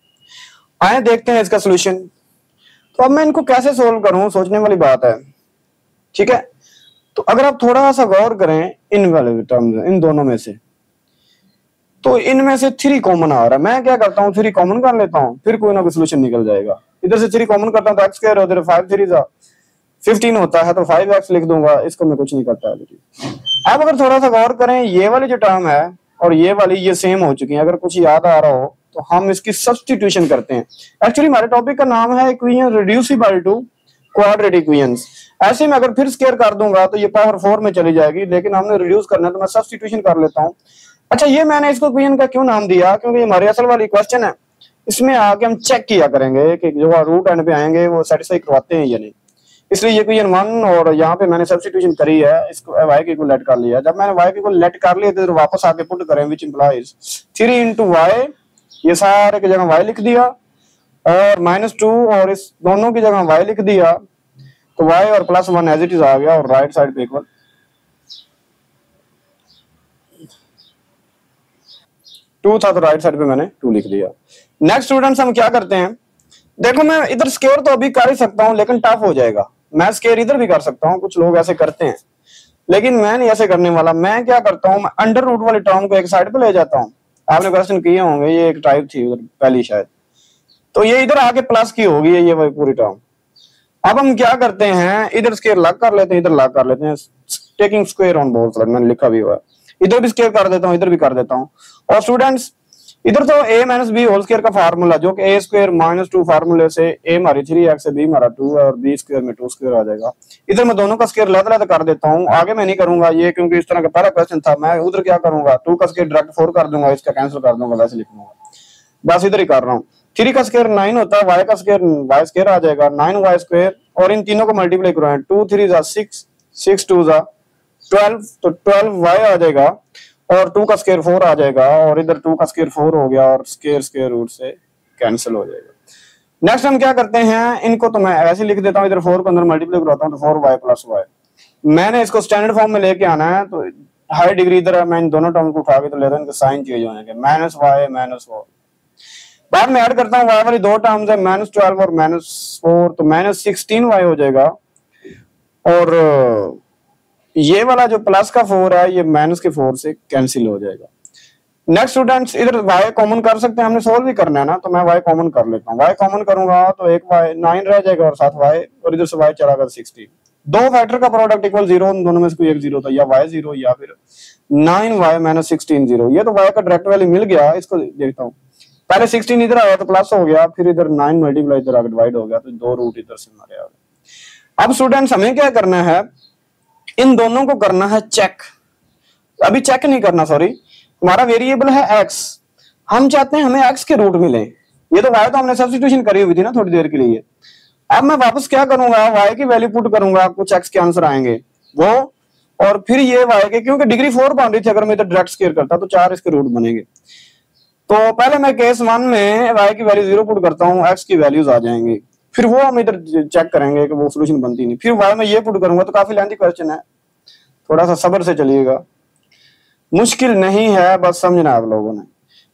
आए देखते हैं इसका सोल्यूशन। तो अब मैं इनको कैसे सोल्व करूं, सोचने वाली बात है, ठीक है। तो अगर आप थोड़ा सा गौर करें इन वाले टर्म्स, इन दोनों में से, तो इनमें से 3 कॉमन आ रहा है। मैं क्या करता हूँ, 3 कॉमन कर लेता हूँ, फिर कोई ना कोई सोल्यूशन निकल जाएगा। इधर से 3 कॉमन करता हूँ तो x स्क्वायर, उधर 5 3 15 होता है तो 5x लिख दूंगा, इसको मैं कुछ नहीं करता है। अब अगर थोड़ा सा गौर करें, ये वाली जो टर्म है और ये वाली ये सेम हो चुकी है, अगर कुछ याद आ रहा हो तो हम इसकी सब्स्टिट्यूशन करते हैं। एक्चुअली हमारे टॉपिक का नाम है equation reducible to quadratic equations. ऐसे में अगर फिर स्क्वायर कर दूंगा तो ये पावर 4 में चली जाएगी, लेकिन हमने रिड्यूस करना है तो मैं सब्स्टिट्यूशन कर लेता हूँ। अच्छा, ये मैंने इसको इक्वेशन का क्यों नाम दिया, क्योंकि हमारी असल वाली क्वेश्चन है, इसमें आके हम चेक किया करेंगे कि जो रूट एंड पे आएंगे वो सेटिस्फाई करवाते हैं या नहीं। इसलिए ये इक्वेशन 1 और यहाँ पे मैंने सब्स्टिट्यूशन करी है, इसको y के इक्वल लेट कर लिया। जब मैंने y के इक्वल लेट कर लिया तो वापस आके पुट करें, विच इंप्लाइज 3 into y, ये सारे की जगह y लिख दिया और -2 और इस दोनों की जगह y लिख दिया, तो y और +1 एज इट इज आ गया और राइट साइड पे इक्वल 2 था तो राइट साइड पे मैंने 2 लिख दिया। नेक्स्ट स्टूडेंट्स हम क्या करते हैं, देखो मैं इधर स्क्वायर तो अभी कर ही सकता हूं लेकिन टफ हो जाएगा। मैं स्क्वायर इधर भी कर सकता हूं, कुछ लोग ऐसे करते हैं, लेकिन मैं नहीं ऐसे करने वाला। मैं क्या करता हूं, मैं अंडर रूट वाली टर्म को एक साइड पे ले जाता हूं। आपने क्वेश्चन किए होंगे, ये एक टाइप थी उधर पहली शायद, तो ये इधर आके प्लस की होगी ये वही पूरी टर्म। अब हम क्या करते हैं, इधर स्क्वायर लग कर लेते हैं, इधर लग कर लेते हैं, taking square on both side, मैंने लिखा भी हुआ है। इधर भी स्क्वायर कर देता हूं, इधर भी कर देता हूं। और स्टूडेंट्स इधर तो a - b होल स्क्वायर का फार्मूला, जो कि a स्क्वायर -2 फार्मूले से a हमारी 3x है, b हमारा 2 है और b स्क्वायर में 2 स्क्वायर आ जाएगा। इधर मैं दोनों का स्क्वायर लद कर देता हूं, आगे मैं नहीं करूंगा ये, क्योंकि इस तरह का पहला क्वेश्चन था। मैं उधर क्या करूंगा, 2 का स्क्वायर डायरेक्ट 4 कर दूंगा, इसका कैंसिल कर दूंगा, वैसे लिख दूंगा, बस इधर ही कर रहा हूँ। 3 का स्क्वायर 9 होता है, y का स्क्वायर y स्क्वायर आ जाएगा, 9y स्क्वायर, और इन तीनों को मल्टीप्लाई करवाएं, 2 3 6 6 2 12, तो 12y आ जाएगा और 2 का स्क्वायर 4 आ जाएगा, और इधर 2 का स्क्वायर 4 हो गया और स्क्वायर स्क्वायर रूट से कैंसिल हो जाएगा। नेक्स्ट हम क्या करते हैं, इनको तो मैं ऐसे लिख देता हूँ, इधर 4 को अंदर मल्टीप्लाई करवाता हूँ तो 4y + y। मैंने इसको स्टैंडर्ड फॉर्म में लेके आना है, तो हाई डिग्री इधर मैं इन दोनों टर्म को उठा के तो लेता हूं, इनके साइन चेंज होने के, -y -4। बाद में ऐड करता हूँ y वाली 2 टर्म्स है, -12 और -4, तो -16y हो जाएगा, और ये वाला जो प्लस का 4 है ये माइनस के 4 से कैंसिल हो जाएगा। नेक्स्ट स्टूडेंट्स इधर y कॉमन कर सकते हैं, हमने सोल्व भी करना है ना, तो मैं y कॉमन कर लेता हूँ। y कॉमन करूंगा तो एक y 9 रह जाएगा और साथ y, और इधर से y चला गया 16। दो फैक्टर का प्रोडक्ट इक्वल 0, उन दोनों में से कोई एक 0 था, या y 0 या फिर 9y - 16 0। ये तो y का डायरेक्ट वैल्यू मिल गया, इसको देखता हूँ। पहले 16 इधर आया तो प्लस हो गया, फिर इधर 9 मल्टीप्लाई इधर आगे डिवाइड हो गया, तो 2 रूट इधर से हमारे आ गए। अब स्टूडेंट्स हमें क्या करना है, इन दोनों को करना है चेक। अभी चेक नहीं करना, सॉरी, हमारा वेरिएबल है x, हम चाहते हैं हमें x के रूट मिले। ये तो y तो हमने सब्स्टिट्यूशन करी हुई थी ना थोड़ी देर के लिए। अब मैं वापस क्या करूंगा, y की वैल्यू पुट करूंगा, कुछ x के आंसर आएंगे वो, और फिर ये y के, क्योंकि डिग्री 4 बाउंड्री थी, अगर मैं इधर डायरेक्ट स्क्वायर करता तो 4 इसके रूट बनेंगे। तो पहले मैं केस 1 में y की वैल्यू 0 पुट करता हूँ, x की वैल्यूज आ जाएंगी, फिर वो हम इधर चेक करेंगे कि वो सोल्यूशन बनती नहीं। फिर y में ये पुट करूंगा, तो काफी लेंथी क्वेश्चन है, थोड़ा सा सब्र से चलिएगा, मुश्किल नहीं है, बस समझना आप लोगों ने।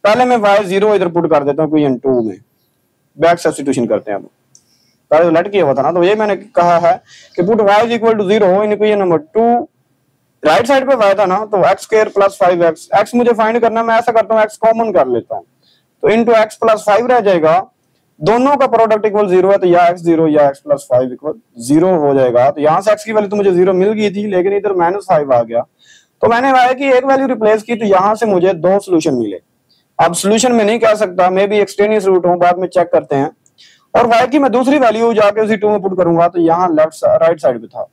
पहले मैं y 0 इधर पुट कर देता हूँ क्वेश्चन 2 में, बैक सब्स्टिट्यूशन करते हैं। अब पहले लेट किया हुआ था ना, तो ये मैंने कहा है कि put y is equal to 0 in equation number 2, right side पे y था ना, तो x square plus 5x, x मुझे फाइंड करना, मैं ऐसा करता हूँ x कॉमन कर लेता हूँ, तो इंटू x प्लस 5 रह जाएगा, दोनों का प्रोडक्ट इक्वल 0 है, तो या x 0 या x प्लस 5 इक्वल 0 हो जाएगा। तो यहाँ से x की वैल्यू तो मुझे 0 मिल गई थी, लेकिन इधर -5 आ गया, तो मैंने y की एक वैल्यू रिप्लेस की, तो यहाँ से मुझे दो सोल्यूशन मिले। अब सोल्यूशन में नहीं कह सकता, मे भी एक्सटेनियस रूट हो, बाद में चेक करते हैं। और y की मैं दूसरी वैल्यू जाके उसी 2 में पुट करूंगा, तो यहाँ राइट साइड पे था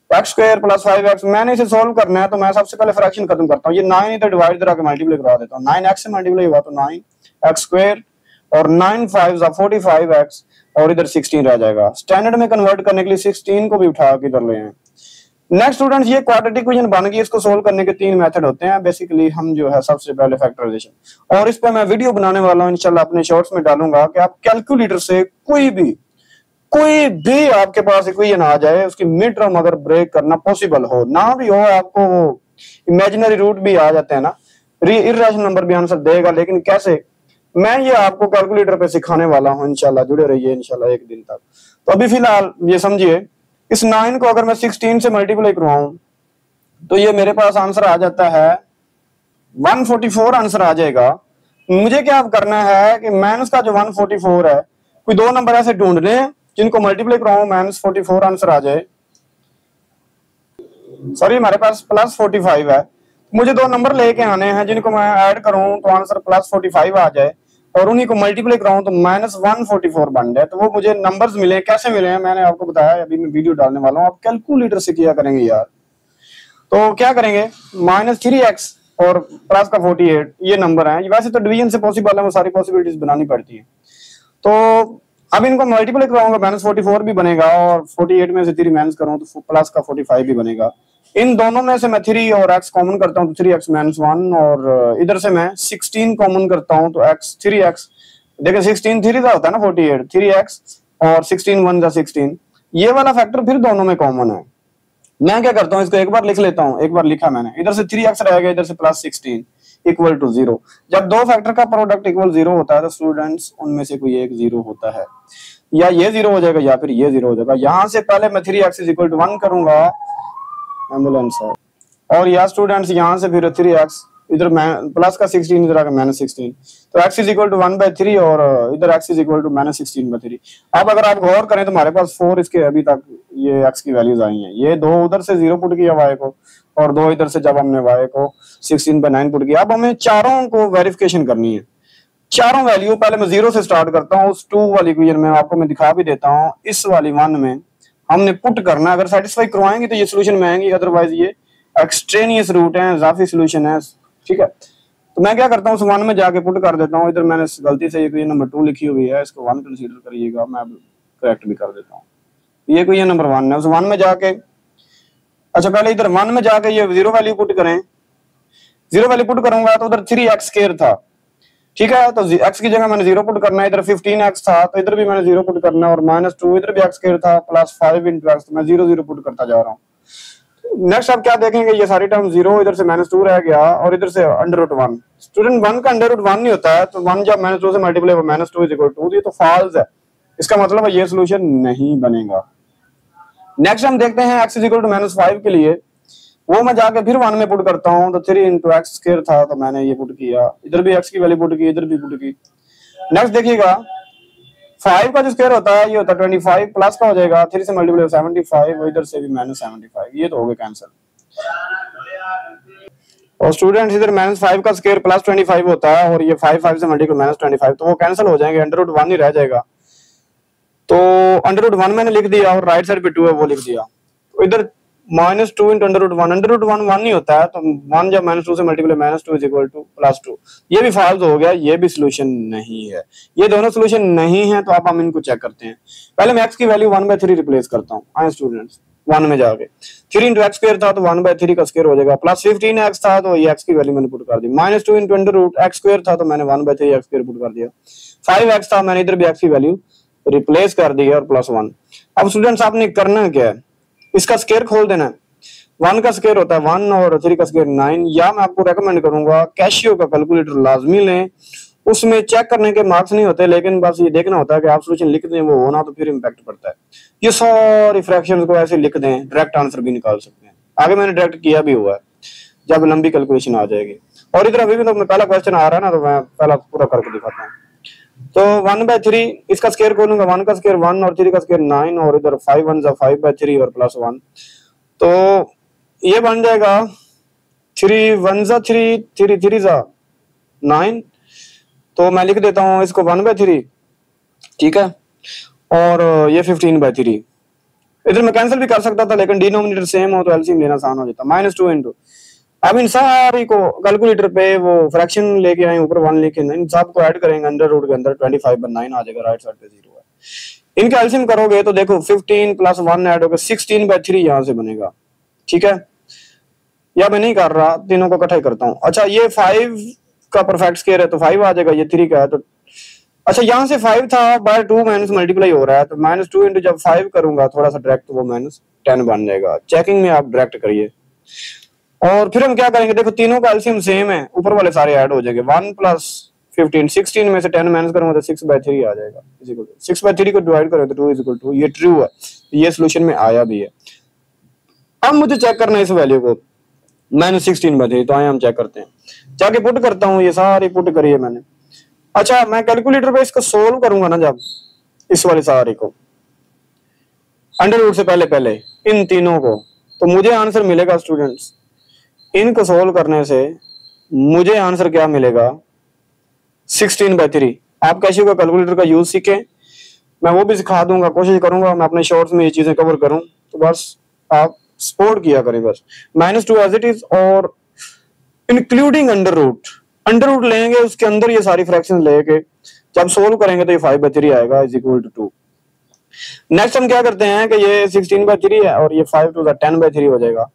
x स्क्वायर प्लस 5x, मैंने इसे सोल्व करना है, तो मैं सबसे पहले फ्रैक्शन खत्म करता हूँ, ये 9 इधर डिवाइड इधर आके मल्टीप्लाई करा देता हूँ, 9x से मल्टीप्लाई हुआ तो 9x स्क्वायर और 9 5 45x और इधर 16 रह जाएगा। स्टैंडर्ड में कन्वर्ट करने के लिए 16 को भी उठा के इधर ले आए। नेक्स्ट स्टूडेंट्स, ये क्वाड्रेटिक इक्वेशन बन गई, इसको सोल्व करने के 3 मेथड होते हैं बेसिकली। हम जो है सबसे पहले फैक्टराइजेशन, और इस पर मैं वीडियो बनाने वाला हूँ इंशाल्लाह, अपने शॉर्ट्स में डालूंगा कि आप कैलकुलेटर से कोई भी आपके पास इक्वेशन आ जाए, उसकी मिड टर्म अगर ब्रेक करना पॉसिबल हो, ना भी हो, आपको वो इमेजिनरी रूट भी आ जाते हैं ना, इर्रेशनल नंबर भी आंसर देगा, लेकिन कैसे, मैं ये आपको कैलकुलेटर पे सिखाने वाला हूँ इंशाल्लाह, जुड़े रहिए इंशाल्लाह एक दिन तक। तो अभी फिलहाल ये समझिए, इस 9 को अगर मैं 16 से मल्टीप्लाई करवाऊं, तो ये मेरे पास आंसर आ जाता है 144 आंसर आ जाएगा। मुझे क्या करना है कि माइनस का जो 144 है, कोई दो नंबर ऐसे ढूंढने हैं जिनको मल्टीप्लाई कराऊं -44 आंसर आ जाए। सॉरी, हमारे पास +45 है, मुझे दो नंबर लेके आने हैं जिनको मैं ऐड करूं तो आंसर +45 आ जाए, और उन्हीं को मल्टीप्लाई कराऊं तो -144 बन जाए। तो वो मुझे नंबर्स मिले, कैसे मिले हैं मैंने आपको बताया, अभी मैं वीडियो डालने वाला हूं। आप कैलकुलेटर से किया करेंगे यार। तो क्या करेंगे, -3x और प्लस का 48 ये नंबर है। वैसे तो डिवीजन से पॉसिबल है, वो सारी पॉसिबिलिटीज बनानी पड़ती है। तो अब इनको मल्टीप्लाई कराऊंगा, -44 भी बनेगा, और 48 में से 3 माइनस करूं तो प्लस का 45 भी बनेगा। इन दोनों में से मैं 3 और x कॉमन करता हूं तो 3x -1, और इधर से मैं 16 कॉमन करता हूं तो x 3x, देखिए 16 3 का होता है ना 48, 3x और 16 1 का 16, ये वाला फैक्टर फिर दोनों में कॉमन है। मैं क्या करता हूं, इसको एक बार लिख लेता हूं, एक बार लिखा मैंने, इधर से 3x रह गया, इधर से +16 इक्वल टू 0। जब दो फैक्टर का प्रोडक्ट इक्वल 0 होता है तो स्टूडेंट्स उनमें से कोई एक 0 होता है, या ये 0 हो जाएगा या फिर ये 0 हो जाएगा। यहां से पहले मैं 3x इज इक्वल टू 1 करूंगा, एम्बुलेंस है, और या स्टूडेंट्स यहां से फिर 3x, इधर प्लस का 16 इधर आकर -16, तो x इज इक्वल टू 1/3 और इधर x इज इक्वल टू -16/3। अब अगर आप गौर करें तो हमारे पास 4 इसके अभी तक ये x की वैल्यूज आई हैं। ये 2 उधर से 0 पुट किया y को, और 2 इधर से जब हमने y को 16/9 पुट किया। अब हमें चारों को वेरिफिकेशन करनी है, चारों वैल्यू। पहले मैं 0 से स्टार्ट करता हूँ, उस 2 वाली इक्वेशन में आपको मैं दिखा भी देता हूँ। इस वाली 1 में हमने पुट करना, अगर सेटिस्फाई करवाएंगे तो ये सोल्यूशन में आएंगे, अदरवाइज ये एक्सट्रेनियस रूट है, इजाफी सोल्यूशन है, ठीक है। तो मैं क्या करता हूँ, उस 1 में जाके पुट कर देता हूँ। इधर मैंने गलती से इक्वेशन नंबर 2 लिखी हुई है, इसको 1 कंसीडर करिएगा, मैं अब करेक्ट भी कर देता हूँ। ये इक्वेशन नंबर 1 है, उस 1 में जाके, अच्छा पहले इधर 1 में जाके ये 0 वैल्यू पुट करें, 0 वैल्यू पुट करूंगा तो उधर 3x² था, ठीक है, तो x की जगह मैंने 0 पुट करना है। इधर 15x था तो इधर भी मैंने 0 पुट करना है, और -2 इधर भी x² था, +5 × x, तो मैं 0 0 पुट करता जा रहा हूँ। नेक्स्ट आप क्या देखेंगे, ये सारी टर्म 0, इधर से -2 रह गया, और इधर से √1। स्टूडेंट 1 का √1 नहीं होता है, तो 1 जब -2 से मल्टीप्लाई हो -2 इज इक्वल टू, ये तो फॉल्स है, इसका मतलब है ये सोल्यूशन नहीं बनेगा। नेक्स्ट हम देखते हैं x इज इक्वल टू -5 के लिए, वो मैं जाके फिर 1 में पुट करता हूँ, तो 3 × x² था, तो मैंने ये पुट किया, इधर भी x की वैल्यू पुट की, इधर भी पुट की। नेक्स्ट देखिएगा, 5 का जो स्क्वायर होता है ये होता है 25, प्लस का हो जाएगा 3 से मल्टीप्लाई 75, और इधर से भी -75, ये तो हो गया कैंसिल। और स्टूडेंट्स इधर -5 का स्क्वायर +25 होता है, और ये 5 से मल्टीप्लाई -25, तो वो कैंसिल हो जाएंगे, √1 ही रह जाएगा। तो √1 मैंने लिख दिया, और राइट साइड पे 2 है वो लिख दिया। तो इधर -2 × √1, 1 नहीं होता है, तो 1 जब -2 से मल्टीप्लाई -2 इज इक्वल टू +2, ये भी फॉल्स हो गया, ये भी सोल्यूशन नहीं है। ये दोनों सोल्यूशन नहीं है, तो अब हम इनको चेक करते हैं। पहले मैं x की वैल्यू 1/3 रिप्लेस करता हूँ। आए स्टूडेंट्स, 1 में जाके 3 × x² था तो 1/3 का स्क्वायर हो जाएगा, +15x था तो ये x की वैल्यू मैंने पुट कर दी, -2 × √x² था तो मैंने 1/3 x² पुट कर दिया, 5x था, मैंने इधर भी x की वैल्यू रिप्लेस कर दी और +1। अब स्टूडेंट्स आपने करना क्या है, इसका स्क्वायर खोल देना है। 1 का स्क्वायर होता है 1 और 3 का स्क्वायर 9, या मैं आपको रेकमेंड करूंगा कैशियो का कैलकुलेटर लाजमी लें, उसमें चेक करने के मार्क्स नहीं होते, लेकिन बस ये देखना होता है कि आप सोल्यूशन लिख दें वो होना, तो फिर इम्पैक्ट पड़ता है। ये सारी फ्रैक्शंस को ऐसे लिख दें, डायरेक्ट आंसर भी निकाल सकते हैं। आगे मैंने डायरेक्ट किया भी हुआ है जब लंबी कैलकुलेशन आ जाएगी। और इधर अभी भी तो पहला क्वेश्चन आ रहा है ना, तो मैं पहला पूरा करके दिखाता हूँ। तो 1/3 इसका स्क्वायर खोलूंगा, 1 का स्क्वायर 1 और 3 का स्क्वायर 9 और इधर 5 1 5/3 और प्लस 1, तो ये बन जाएगा 3 1 3 3 3 9। तो मैं लिख देता हूँ इसको 1/3, ठीक है, और ये 15/3। इधर मैं कैंसिल भी कर सकता था, लेकिन डिनोमिनेटर सेम हो तो एलसीएम लेना आसान हो जाता। -2 इंटू, अब इन सारी को कैलकुलेटर पे वो फ्रैक्शन लेके आए, ऊपर 1 लेके, इन सब को ऐड करेंगे अंडर रूट के अंदर, 25/9 आ जाएगा, राइट साइड पे 0 है। इनका एलसीएम करोगे तो देखो 15 + 1 ऐड होकर 16/3 यहाँ से बनेगा, ठीक है। या मैं नहीं कर रहा, तीनों को इकट्ठा ही करता हूँ। अच्छा, ये 5 का परफेक्ट स्क्वायर है तो 5 आ जाएगा, ये 3 का है तो अच्छा, यहाँ से 5 था बाय 2 माइनस मल्टीप्लाई हो रहा है, तो -2 इंटू जब 5 करूंगा थोड़ा सा डायरेक्ट, तो वो -10 बन जाएगा। चेकिंग में आप डायरेक्ट करिए। और फिर हम क्या करेंगे, देखो तीनों का एलसीएम सेम है, ऊपर वाले सारे ऐड हो जाएंगे। 1 + 15, 16 में से 10 माइनस करूंगा तो 6/3 आ जाएगा, 6/3 को डिवाइड करें तो 2 = 2। ये ट्रू है, ये सोल्यूशन में आया भी है। अब मुझे चेक करना है इस वैल्यू को, -16/3, तो आए हम चेक करते हैं। जाके पुट करता हूँ, ये सारी पुट करी है मैंने। अच्छा, मैं कैलकुलेटर पे इसको सोल्व करूंगा ना, जब इस वाले सारे को अंडर रूट से पहले इन तीनों को, तो मुझे आंसर मिलेगा स्टूडेंट्स, इनको सोल्व करने से मुझे आंसर क्या मिलेगा, 16/3। आप कैसे का कैलकुलेटर का यूज सीखें, मैं वो भी सिखा दूंगा, कोशिश करूंगा मैं अपने शॉर्ट्स में ये चीजें कवर करूं, तो बस आप सपोर्ट किया करें बस। -2 एज इट इज, और इंक्लूडिंग अंडर रूट लेंगे, उसके अंदर ये सारी फ्रैक्शंस लेके जब सोल्व करेंगे तो ये 5/3 आएगा = 2। नेक्स्ट हम क्या करते हैं कि ये 16/3 है और ये 5 2 10/3 हो जाएगा।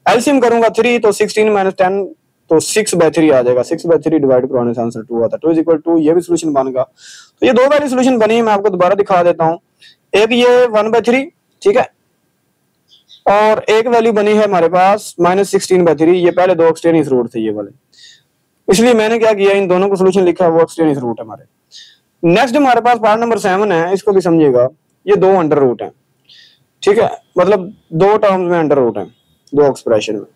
एलसीएम करूंगा 3, तो 16 - 10 तो 6/3 आ जाएगा। 6/3 डिवाइड करने से आंसर 2 आता है। 2 = 2, ये भी सोल्यूशन बनेगा। तो ये दो वाली सोल्यूशन बनी है, मैं आपको दोबारा दिखा देता हूँ। एक ये 1/3, ठीक है, और एक वैल्यू बनी है हमारे पास -16/3। ये पहले दो एक्सटेनियस रूट थे ये वाले, इसलिए मैंने क्या किया, इन दोनों को सोल्यूशन लिखा, वो एक्सटेनियस रूट है हमारे। नेक्स्ट हमारे पास पार्ट नंबर 7 है, इसको भी समझिएगा। ये 2 अंडर रूट है, ठीक है, मतलब 2 टर्म्स में अंडर रूट है, 2 एक्सप्रेशन में।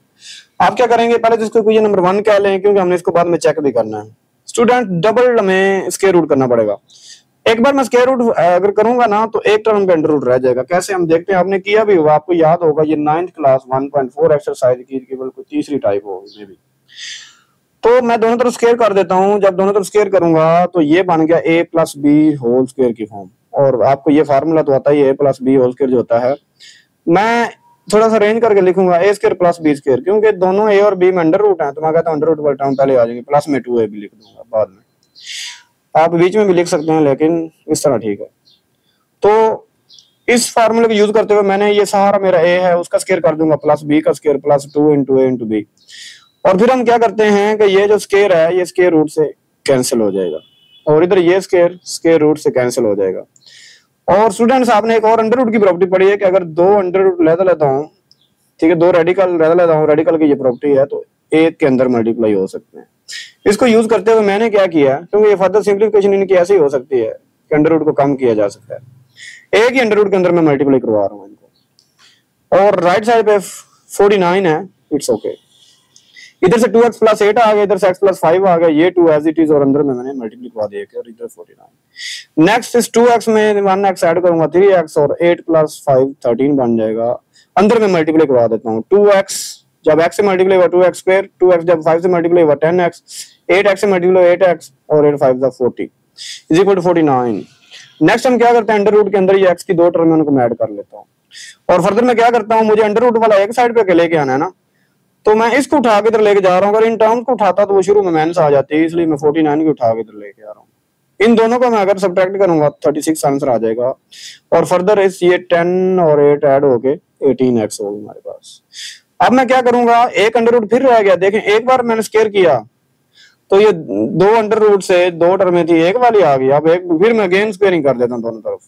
आप क्या करेंगे, पहले तो इसको ये नंबर 1 कह लें, क्योंकि हमने इसको बाद में चेक भी करना है। स्टूडेंट, डबल में स्क्वायर रूट करना पड़ेगा। एक बार मैं स्क्वायर रूट अगर करूंगा ना, तो एक टर्म पे अंडर रूट रह जाएगा। कैसे, हम देखते हैं, आपने किया भी होगा, आपको याद होगा, ये 9th क्लास 1.4 एक्सरसाइज की केवल कोई तीसरी टाइप होगी भी। तो मैं दोनों तरफ स्क्वायर कर देता हूं। जब दोनों तरफ स्क्वायर करूंगा तो ये बन गया a + b होल स्क्वायर की फॉर्म। और आपको ये फार्मूला तो आता ही है, a + b होल स्क्वायर जो होता है। मैं थोड़ा सा रेंज करके लिखूंगा a² + b², क्योंकि दोनों a और b में अंडर रूट है, तो मैं कहता हूं अंडर रूट वाले टर्म पहले आ जाएंगे, प्लस में 2a भी लिख दूंगा बाद में। आप बीच में भी लिख सकते हैं, लेकिन इस तरह ठीक है। तो इस फार्मूले को यूज करते हुए मैंने ये सारा मेरा a है, उसका स्क्वायर कर दूंगा, प्लस b का स्क्वायर प्लस 2 × a × b। और फिर हम क्या करते हैं कि ये जो स्क्वायर है, ये स्क्वायर रूट से कैंसिल हो जाएगा, और इधर ये स्क्वायर रूट से कैंसिल हो जाएगा। और स्टूडेंट्स, आपने एक और अंडर रूट की प्रॉपर्टी पढ़ी है कि अगर 2 अंडर रूट लेता हूँ, ठीक है, 2 रेडिकल लेता हूँ, रेडिकल की ये प्रॉपर्टी है, तो एक के अंदर मल्टीप्लाई हो सकते हैं। इसको यूज करते हुए मैंने क्या किया, क्योंकि ये फर्दर सिंप्लीफिकेशन इनकी ऐसी हो सकती है कि अंडर रूट को कम किया जा सकता है, एक ही अंडर रूट के अंदर मैं मल्टीप्लाई करवा रहा हूँ इनको। और राइट साइड पे 49 है, इट्स ओके। इधर से 2x + 8 आ गया, इधर से x + 5 आ गया, ये 2 एज इट इज, और अंदर में मैंने मल्टीप्लाई करवा दिया, और इधर 49। नेक्स्ट इस 2x में 1x ऐड करूंगा, 3x, और 8 + 5 13 बन जाएगा। अंदर में मल्टीप्लाई करवा देता हूँ। 2x जब x से मल्टीप्लाई हुआ 2x², 2x जब 5 से मल्टीप्लाई हुआ 10x, 8x से मल्टीप्लाई 8x, और 8 5 40 = 49। नेक्स्ट हम क्या करते हैं, अंडर रूट के अंदर ये x की 2 टर्म को मैं ऐड कर लेता हूँ। और फर्दर मैं क्या करता हूँ, मुझे अंडर रूट वाला एक साइड पे लेके आना है ना, तो मैं इसको उठा के इधर लेके जा रहा हूँ। अगर इन टर्म्स को उठाता तो वो शुरू में माइनस आ जाती है, इसलिए मैं 49 को उठा के इधर लेके आ रहा हूँ। इन दोनों को मैं अगर सब्ट्रैक्ट करूंगा 36 आंसर आ जाएगा। और फर्दर इस ये 10 और 8 ऐड होके 18x होगी हमारे पास। अब मैं क्या करूंगा, एक अंडर रूट फिर रह गया। देखें, एक बार मैंने स्क्वायर किया तो ये 2 अंडर रूट से 2 टर्में थी, एक वाली आ गई। अब एक फिर मैं अगेन स्क्वेयरिंग कर देता हूँ दोनों तरफ,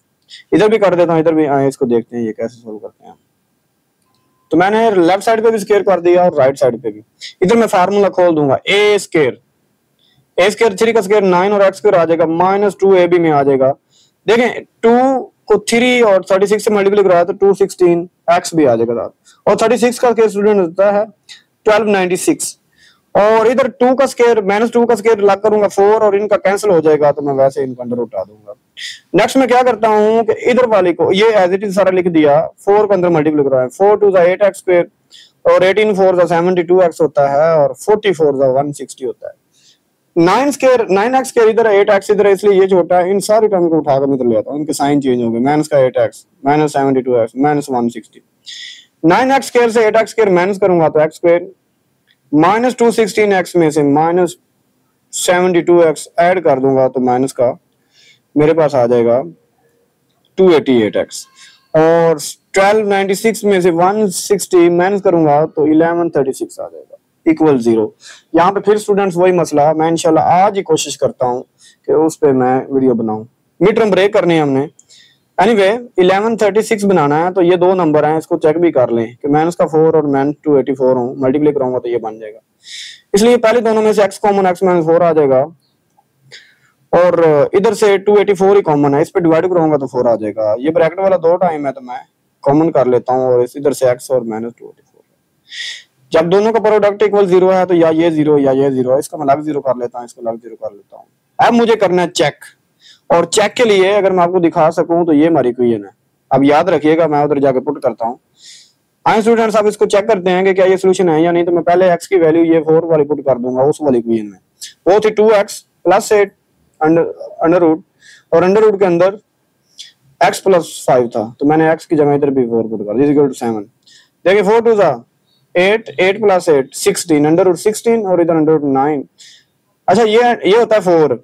इधर भी कर देता हूँ, इधर भी। इसको देखते हैं ये कैसे सोल्व करते हैं। तो मैंने लेफ्ट साइड पे भी स्क्वायर कर दिया और राइट साइड पे भी। इधर मैं फार्मूला खोल दूंगा, a² ए स्क्वायर 3 का स्क्वायर 9 और एक्स स्क्वायर आ जाएगा माइनस 2ab में आ जाएगा। देखें 2 को 3 और 36 से मल्टीप्लाई कराया तो 216 एक्स भी आ जाएगा साथ। और 36 का स्क्वायर स्टूडेंट होता है 1296 और इधर 2 का स्क्वायर माइनस 2 का स्क्वायर लग करूंगा 4 और इनका कैंसिल हो जाएगा तो मैं वैसे इनका अंडर उठा दूंगा। नेक्स्ट में क्या करता हूं कि इधर वाले को ये एज इट इज सारा लिख दिया, 4 को अंदर मल्टीप्लाई करवाया, 4 2 ज़ा 8 एक्स स्क्वायर और 18 4 ज़ा 72 एक्स होता है और 44 ज़ा 160 होता है। 9 स्क्वायर 9 एक्स स्क्वायर इधर 8 एक्स इधर, इसलिए ये छोटा है। इन सारी टर्म को उठाकर इधर ले आता हूं, इनके साइन चेंज हो गए, माइनस का 8 x minus 72 x minus 160। 9 x square से 8 एक्स स्क्वायर माइनस करूंगा तो एक्स स्क्वायर माइनस 216 एक्स में से माइनस 72 एक्स ऐड कर दूंगा तो माइनस का मेरे पास आ जाएगा 288 एक्स और 1296 में से 160 माइनस करूंगा तो 1136 आ जाएगा इक्वल 0। यहाँ पे फिर स्टूडेंट्स वही मसला, मैं इंशाल्लाह आज ही कोशिश करता हूँ कि उस पे मैं वीडियो बनाऊं। मिड टर्म ब्रेक करने हैं हमने। एनीवे 1136 बनाना है तो ये दो नंबर हैं, इसको चेक भी कर लें कि माइनस का 4 और माइनस 284 हूँ, मल्टीप्लाई कराऊंगा तो ये बन जाएगा। इसलिए पहले दोनों में से x कॉमन, x माइनस 4 आ जाएगा और इधर से 284 ही कॉमन है, इस पे डिवाइड कराऊंगा तो 4 आ जाएगा। ये ब्रैकेट वाला 2 टाइम है तो मैं कॉमन कर लेता हूँ और इधर से x और माइनस 284। जब दोनों का प्रोडक्ट इक्वल 0 है तो या ये 0 या ये 0 है, इसका मैं अलग 0 कर लेता हूँ, इसको अलग 0 कर लेता हूँ। अब मुझे करना है चेक, और चेक के लिए अगर मैं आपको दिखा सकूं तो ये हमारी इक्वेशन है। अब याद रखिएगा मैं उधर जाके पुट करता हूँ। आए स्टूडेंट्स आप इसको चेक करते हैं कि क्या ये सोल्यूशन है या नहीं, तो मैं पहले x की वैल्यू ये 4 वाली पुट कर दूंगा उस वाली इक्वेशन में। वो थी 2x प्लस 8 अंडर रूट और अंडर रूट के अंदर x प्लस 5 था तो मैंने x की जगह इधर भी 4 पुट कर दी इक्वल टू 7। देखिए 4 2 ज़ा 8 8 प्लस 8 16 अंडर रूट 16 और इधर अंडर रूट 9। अच्छा ये होता है 4,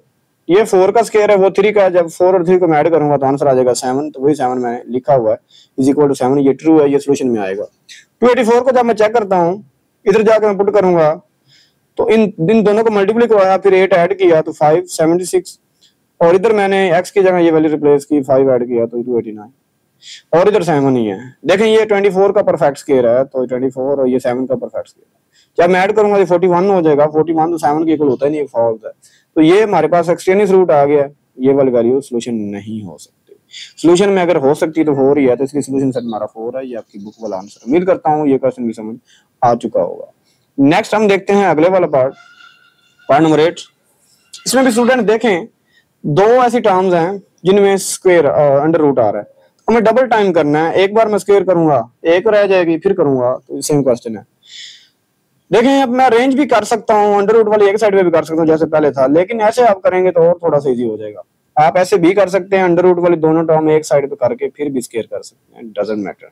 ये 4 का स्क्वायर है वो 3 का है, जब 4 और 3 को मैं ऐड करूंगा तो आंसर आ जाएगा 7, तो वही 7 मैंने लिखा हुआ है इज इक्वल टू 7, ये ट्रू है, ये सॉल्यूशन में आएगा। 284 को जब मैं चेक करता हूँ इधर जाकर मैं पुट करूंगा तो इन दोनों को मल्टीप्लाई करवाया फिर 8 ऐड किया तो 576 और इधर मैंने x की जगह ये वैल्यू रिप्लेस की 5 ऐड किया तो 289 और इधर 7 ही है। देखें ये 24 का परफेक्ट स्क्वायर है तो 24 और ये 7 का परफेक्ट स्क्वायर है। जब मैं ऐड करूंगा तो 41 हो जाएगा, 41 तो 7 के इक्वल होता ही नहीं, फॉल्स है। तो ये हमारे पास एक्सटेनियस रूट आ गया, ये वाली वैल्यू सॉल्यूशन नहीं हो सकती। सॉल्यूशन में अगर हो सकती तो 4 ही है, तो इसकी सॉल्यूशन सेट हमारा 4 है। ये आपकी बुक वाला आंसर। उम्मीद करता हूँ ये क्वेश्चन भी समझ आ चुका होगा। नेक्स्ट हम देखते हैं अगले वाला पार्ट नंबर 8। इसमें भी स्टूडेंट देखें दो ऐसी टर्म्स हैं जिनमें स्क्वायर अंडर रूट आ रहा है, हमें डबल टाइम करना है। एक बार मैं स्क्वायर करूंगा एक रह जाएगी फिर करूंगा तो सेम क्वेश्चन है। देखें अब मैं रेंज भी कर सकता हूँ, अंडर रूट वाली एक साइड पे भी कर सकता हूँ जैसे पहले था, लेकिन ऐसे आप करेंगे तो और थोड़ा सा इजी हो जाएगा। आप ऐसे भी कर सकते हैं, अंडर रूट वाली दोनों टर्म एक साइड पे करके फिर भी स्क्वायर कर सकते हैं, डजंट मैटर।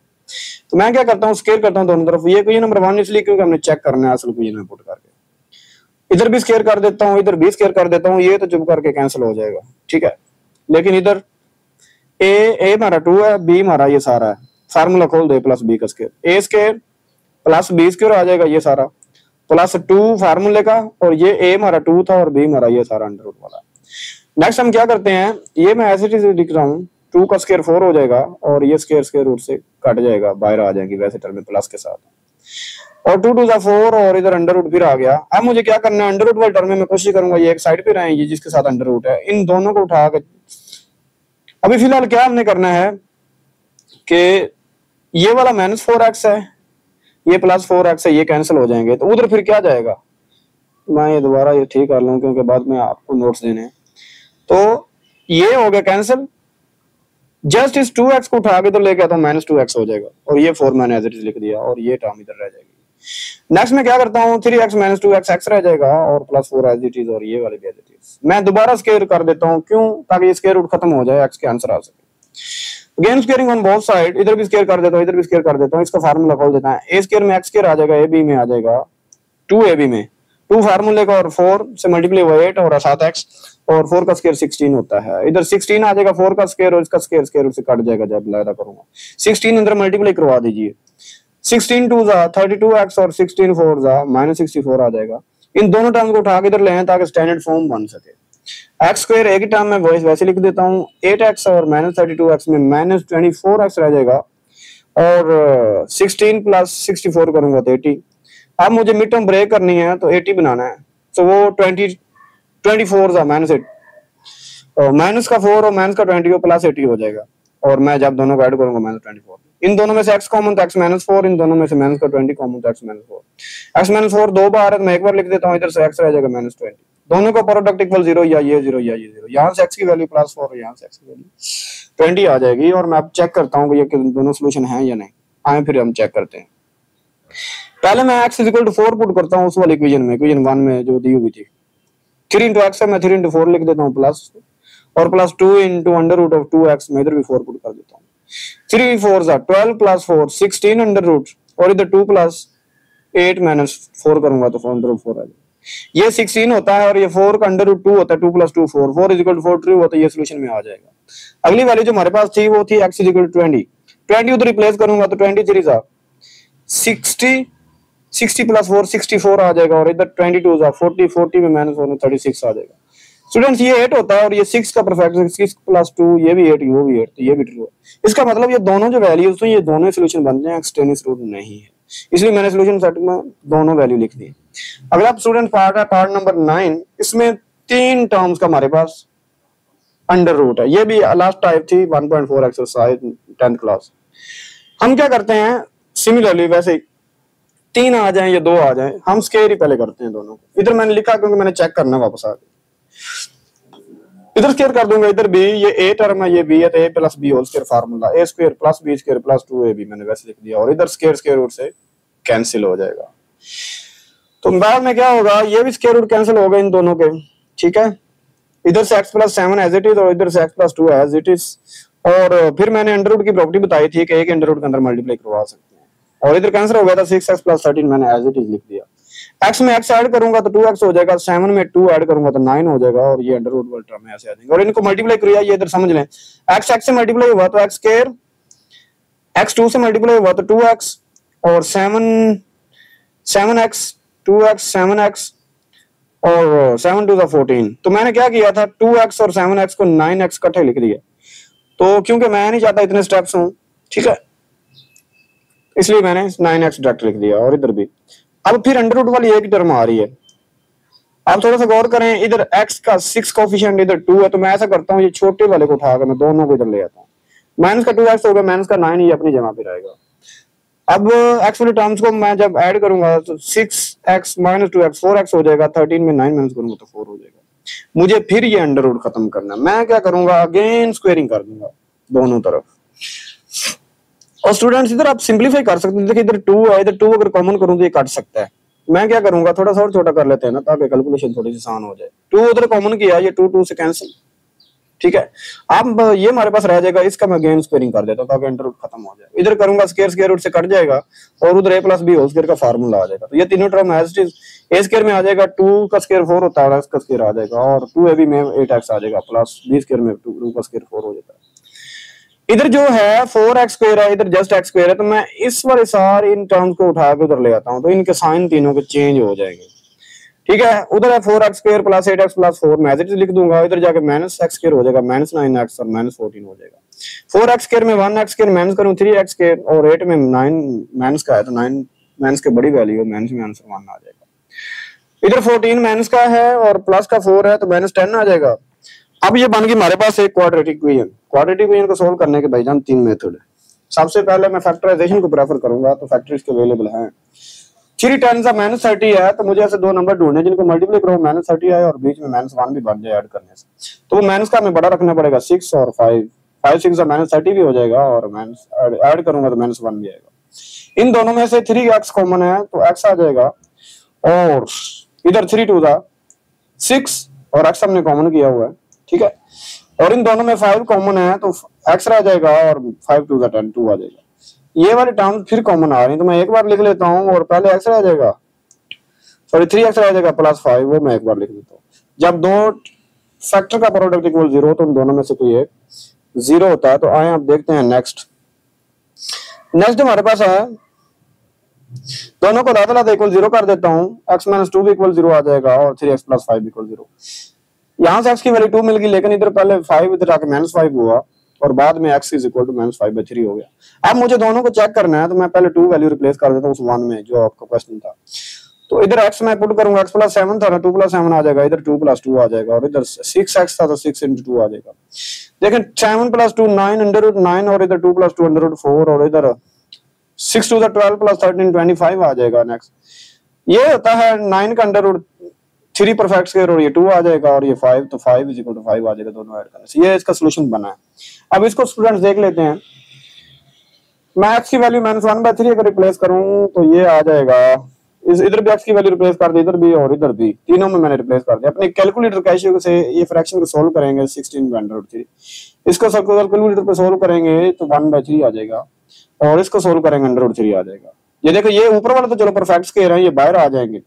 तो मैं क्या करता हूँ स्क्वायर करता हूँ दोनों तरफ। ये क्वेश्चन नंबर 1 इसलिए क्योंकि हमने चेक करना है असल क्वेश्चन में पुट करके। इधर भी स्क्वायर कर देता हूँ इधर भी स्क्वायर कर देता हूँ, ये तो चुप करके कैंसिल हो जाएगा, ठीक है। लेकिन इधर ए हमारा 2 है, बी हमारा ये सारा है, फार्मूला खोल दे प्लस बी का स्क्वायर, ए स्क्वायर प्लस बी स्क्वायर आ जाएगा ये सारा प्लस 2 फार्मूले का, और ये ए हमारा 2 था और बी हमारा ये सारा अंडर रूट वाला। नेक्स्ट हम क्या करते हैं, ये मैं ऐसे लिख रहा हूँ 2 का स्क्वायर 4 हो जाएगा और ये स्क्वायर रूट से कट जाएगा, बाहर आ जाएंगी वैसे टर्म में प्लस के साथ, और 2 2 ज़ा 4 और इधर अंडर रूट फिर आ गया। अब मुझे क्या करना है, अंडर रूट वाले टर्म में मैं कोशिश करूंगा ये एक साइड पे रहेंगी जिसके साथ अंडर रूट है, इन दोनों को उठा के अभी फिलहाल क्या हमने करना है कि ये वाला -4x है ये प्लस 4x है, ये कैंसिल हो जाएंगे तो उधर फिर क्या जाएगा, मैं ये दोबारा ये ठीक कर लूं क्योंकि बाद में आपको नोट्स देने हैं। तो ये हो गया कैंसिल, जस्ट इस 2x को उठा के तो लेके आता हूं -2x हो जाएगा और ये 4 मैंने एज इट इज लिख दिया और ये टर्म इधर रह जाएगी। नेक्स्ट में क्या करता हूं 3x - 2x x रह जाएगा और प्लस 4 एज इट इज और ये वाली भी एज इट इज। मैं दोबारा स्क्वायर कर देता हूं, क्यों, ताकि स्क्वायर रूट खत्म हो जाए, x के आंसर आ सके। Again squaring on both side, इधर भी स्क्वायर कर देता हूं इधर भी स्क्वायर कर देता हूं, इसका फार्मूला खोल देता है, a स्क्वायर में x स्क्वायर आ जाएगा, ab में आ जाएगा 2ab में 2 फार्मूले का और 4 से मल्टीप्लाई हुआ 8 और 7x और 4 का स्क्वायर 16 होता है, इधर 16 आ जाएगा 4 का स्क्वायर और इसका स्क्वायर रूट से कट जाएगा जब लगा करूंगा। 16 अंदर मल्टीप्लाई करवा दीजिए, 16 2 ज़ा 32x और 16 4 ज़ा -64 आ जाएगा। इन दोनों टर्म को उठा के इधर ले आए ताकि स्टैंडर्ड फॉर्म बन सके। x स्क्वायर एक ही टर्म में वैसे लिख देता हूँ, 8x और -32x में -24x रह जाएगा और 16 प्लस 64 करूंगा तो 80। अब मुझे मिड टर्म ब्रेक करनी है तो 80 बनाना है, तो वो 24 माइनस 8, माइनस का 4 और माइनस का 20 को प्लस 80 हो जाएगा। और मैं जब दोनों को ऐड करूंगा माइनस 24, इन दोनों में से x कॉमन तो x माइनस 4, इन दोनों में से माइनस का 20 कॉमन तो x माइनस 4। x माइनस 4 दो बार है तो मैं एक बार लिख देता हूँ, इधर से x रह जाएगा माइनस 20। दोनों का प्रोडक्ट इक्वल 0 या ये 0 या ये 0। यहाँ से x की वैल्यू प्लस 4 और यहाँ से x की वैल्यू 20 आ जाएगी। और मैं अब चेक करता हूँ कि ये दोनों सोल्यूशन है या नहीं। आए फिर हम चेक करते हैं। पहले मैं x is equal to 4 put करता हूँ उस वाली इक्वेशन में, इक्वेशन 1 में जो दी हुई थी। 3 इंटू एक्स है, मैं 3 इंटू 4 लिख देता हूँ प्लस, और plus 2 into under root of 2x, मैं इधर भी 4 पुट कर देता हूँ। 3 4 12 प्लस 4 16 अंडर रूट, और इधर 2 प्लस 8 माइनस 4 करूंगा तो अंडर रूट 4 आ जाएगा। ये 16 होता है और ये 4 का अंडर रूट 2 होता है। 2 plus 2 4, 4 is equal to 4 true होता है, ये सोल्यूशन में आ जाएगा। अगली वैल्यू जो हमारे पास थी वो थी x इज इक्वल टू 20। 20 उधर रिप्लेस करूंगा तो 23 जा 60, 60 प्लस 4 64 आ जाएगा, और इधर 22 जा 40, 40 में माइनस 4 36 आ जाएगा। स्टूडेंट्स ये 8 होता है और ये 6 का परफेक्ट, 6 प्लस 2 ये भी 8 वो भी 8, तो ये भी ट्रू है। इसका मतलब ये दोनों जो वैल्यूज हैं ये दोनों सोल्यूशन बनते हैं, एक्सटेनियस रूट नहीं है, इसलिए मैंने सोल्यूशन सेट में दोनों वैल्यू लिख दी। अगला स्टूडेंट पार्ट है, पार्ट नंबर 9। इसमें 3 टर्म्स का हमारे पास अंडर रूट है। ये भी लास्ट टाइप थी 1.4 एक्सरसाइज 10th क्लास। हम क्या करते हैं सिमिलरली, वैसे 3 आ जाए या 2 आ जाए, हम स्क्वायर ही पहले करते हैं दोनों को। इधर मैंने लिखा क्योंकि मैंने चेक करना वापस आ गया, इधर स्क्वायर कर दूंगा। इधर b, ये a टर्म है, ये b है, तो a plus b whole square formula, a square plus b square plus 2ab मैंने वैसे लिख दिया, और इधर स्क्वायर स्क्वायर रूट से कैंसिल हो जाएगा। तो बाद में क्या होगा, ये भी स्क्वायर रूट कैंसिल हो गए इन दोनों के, ठीक है। इधर से x plus 7 as it is और इधर से x plus 2 as it is. और फिर मैंने अंडर रूट की प्रॉपर्टी बताई थी कि एक अंडर रूट के अंदर मल्टीप्लाई करवा सकते हैं, और इधर कैंसिल हो गया था 6x प्लस 13 मैंने एज इट इज लिख दिया। x में x ऐड करूंगा तो 2x हो जाएगा, 7 में 2 ऐड करूंगा तो 9 हो जाएगा, और ये अंडर रूट वाला टर्म ऐसे आ जाएंगे। और इनको मल्टीप्लाई किया, ये इधर समझ लें, x से मल्टीप्लाई हुआ तो x स्क्वायर, x 2 से मल्टीप्लाई हुआ तो 2x, और 7x 2x 7x, और 7 2 14। तो मैंने क्या किया था, 2x और 7x को 9x इकट्ठे लिख दिया, तो क्योंकि मैं नहीं चाहता इतने स्टेप्स हों, ठीक है, इसलिए मैंने 9x डायरेक्ट लिख दिया। और इधर भी अब फिर अंडर रूट वाली एक टर्म आ रही है। आप थोड़ा सा गौर करें, इधर x का 6 कोफिशिएंट इधर 2 है, तो मैं ऐसा करता हूँ ये छोटे वाले को उठाकर मैं दोनों को इधर ले आता हूँ। माइनस का 2x हो गया, माइनस का 9 ये अपनी जगह पे रहेगा। अब x वाली टर्म्स को मैं जब ऐड करूंगा तो 6x माइनस 2x 4x हो जाएगा, 13 में 9 माइनस करूंगा तो 4 हो जाएगा। मुझे फिर ये अंडर रूट खत्म करना, मैं क्या करूंगा, अगेन स्क्वेयरिंग कर दूंगा दोनों तरफ। और स्टूडेंट्स इधर आप सिंपलीफाई कर सकते हैं, देखिए इधर 2 है, इधर 2 अगर कॉमन करूं तो ये कट सकता है। मैं क्या करूंगा, थोड़ा सा और छोटा कर लेते हैं ना, ताकि कैलकुलेशन थोड़ी सी आसान हो जाए। 2 उधर कॉमन किया, ये 2 2 से कैंसिल, ठीक है। अब ये हमारे पास रह जाएगा, इसका मैं अगेन स्क्वेयरिंग कर देता हूं ताकि अंडर रूट खत्म हो जाए। इधर करूंगा स्क्वायर स्क्वायर रूट से कट जाएगा, और उधर a plus b whole square का फार्मूला आ जाएगा। तो ये तीनों term as it is, a square में आ जाएगा 2 का स्क्वायर 4 होता है, x का स्क्वायर आ जाएगा, और 2ab में 8x आ जाएगा, प्लस b स्क्वायर में 2 का स्क्वायर 4 हो जाता है। इधर जो है 4x स्क्वायर है, इधर जस्ट x स्क्वायर है, तो मैं इस वाले सारे इन टर्म्स को उठा के उधर ले आता हूं, तो इनके साइन तीनों के चेंज हो जाएंगे, ठीक है। उधर है 4x square plus 8x plus 4, मैं इधर लिख दूंगा, इधर जाके माइनस x स्क्वायर हो जाएगा, माइनस 9x और माइनस 14 हो जाएगा। 4x स्क्वायर में 1x स्क्वायर माइनस करूं 3x स्क्वायर, और 8 में 9 माइनस का है तो 9 माइनस के बड़ी वैल्यू है, माइनस में आंसर 1 आ जाएगा। इधर 14 माइनस का है और प्लस का 4 है तो माइनस 10 आ जाएगा। अब ये बन गई हमारे पास एक क्वाड्रेटिक इक्वेशन। क्वाड्रेटिक इक्वेशन को सोल्व करने के भाईजान 3 मेथड है। सबसे पहले मैं फैक्टराइजेशन को प्रेफर करूंगा, तो फैक्टर्स के अवेलेबल हैं। 3 10 माइनस 30 है, तो मुझे ऐसे दो नंबर ढूंढने जिनको मल्टीप्लाई करो माइनस 30 है और बीच में माइनस 1 भी बन जाए ऐड करने से, तो वो माइनस का हमें बड़ा रखना पड़ेगा 6 और 5 6 माइनस 30 भी हो जाएगा, और माइनस ऐड करूंगा तो माइनस 1 भी आएगा। इन दोनों में से 3x कॉमन है तो x आ जाएगा, और इधर 3 2 6 और x हमने कॉमन किया हुआ है, ठीक है। और इन दोनों में 5 कॉमन है तो x रह जाएगा, और 5 2 10 2 आ जाएगा। ये वाले टर्म फिर कॉमन आ रही है, तो मैं एक बार लिख लेता हूं, और पहले x रह जाएगा, सॉरी 3x रह जाएगा प्लस 5, वो मैं एक बार लिख देता हूं। जब दो फैक्टर का प्रोडक्ट इक्वल 0 तो उन दोनों में से कोई एक 0 होता है। तो आए आप देखते हैं नेक्स्ट हमारे पास है, दोनों को लाता इक्वल 0 कर देता हूं, x माइनस 2 भी इक्वल 0 आ जाएगा, और 3x प्लस 5 इक्वल 0। यहाँ से x की वैल्यू 2 मिल गई, लेकिन इधर पहले 5 इधर आके माइनस 5 हुआ, और बाद में x is equal to minus 5/3 हो गया। अब मुझे दोनों को चेक करना है, तो मैं पहले 2 वैल्यू रिप्लेस कर देता हूँ उस 1 में जो आपका क्वेश्चन था। तो इधर x मैं पुट करूंगा, x प्लस 7 था ना, 2 प्लस 7 आ जाएगा, इधर 2 प्लस 2 आ जाएगा, और इधर 6x था तो 6 into 2 आ जाएगा। देखें 7 प्लस 2 9 अंडर रूट 9, और इधर 2 प्लस 2 अंडर रूट 4, और इधर 6 टू द 12 प्लस 13 25 आ जाएगा। नेक्स्ट ये होता है 9 का अंडर रूट 3 परफेक्ट स्क्वायर, और ये 2 आ जाएगा, और ये 5, तो 5 इज इक्वल टू 5 आ जाएगा दोनों ऐड करने से। ये इसका सोल्यूशन बना है। अब इसको स्टूडेंट्स देख लेते हैं। मैं x की वैल्यू -1/3 अगर रिप्लेस करूं तो ये आ जाएगा, इस इधर भी x की वैल्यू रिप्लेस कर दी, इधर भी और इधर भी, तीनों में मैंने रिप्लेस कर दिया। अपने कैलकुलेटर कैशियो से ये फ्रैक्शन को सोल्व करेंगे 16/√3, इसको कैलकुलेटर पे सोल्व करेंगे तो 1/3 आ जाएगा, और इसको सोल्व करेंगे √3 आ जाएगा। ये देखो ये ऊपर वाले तो चलो परफेक्ट स्क्वायर है, ये बाहर आ जाएंगे,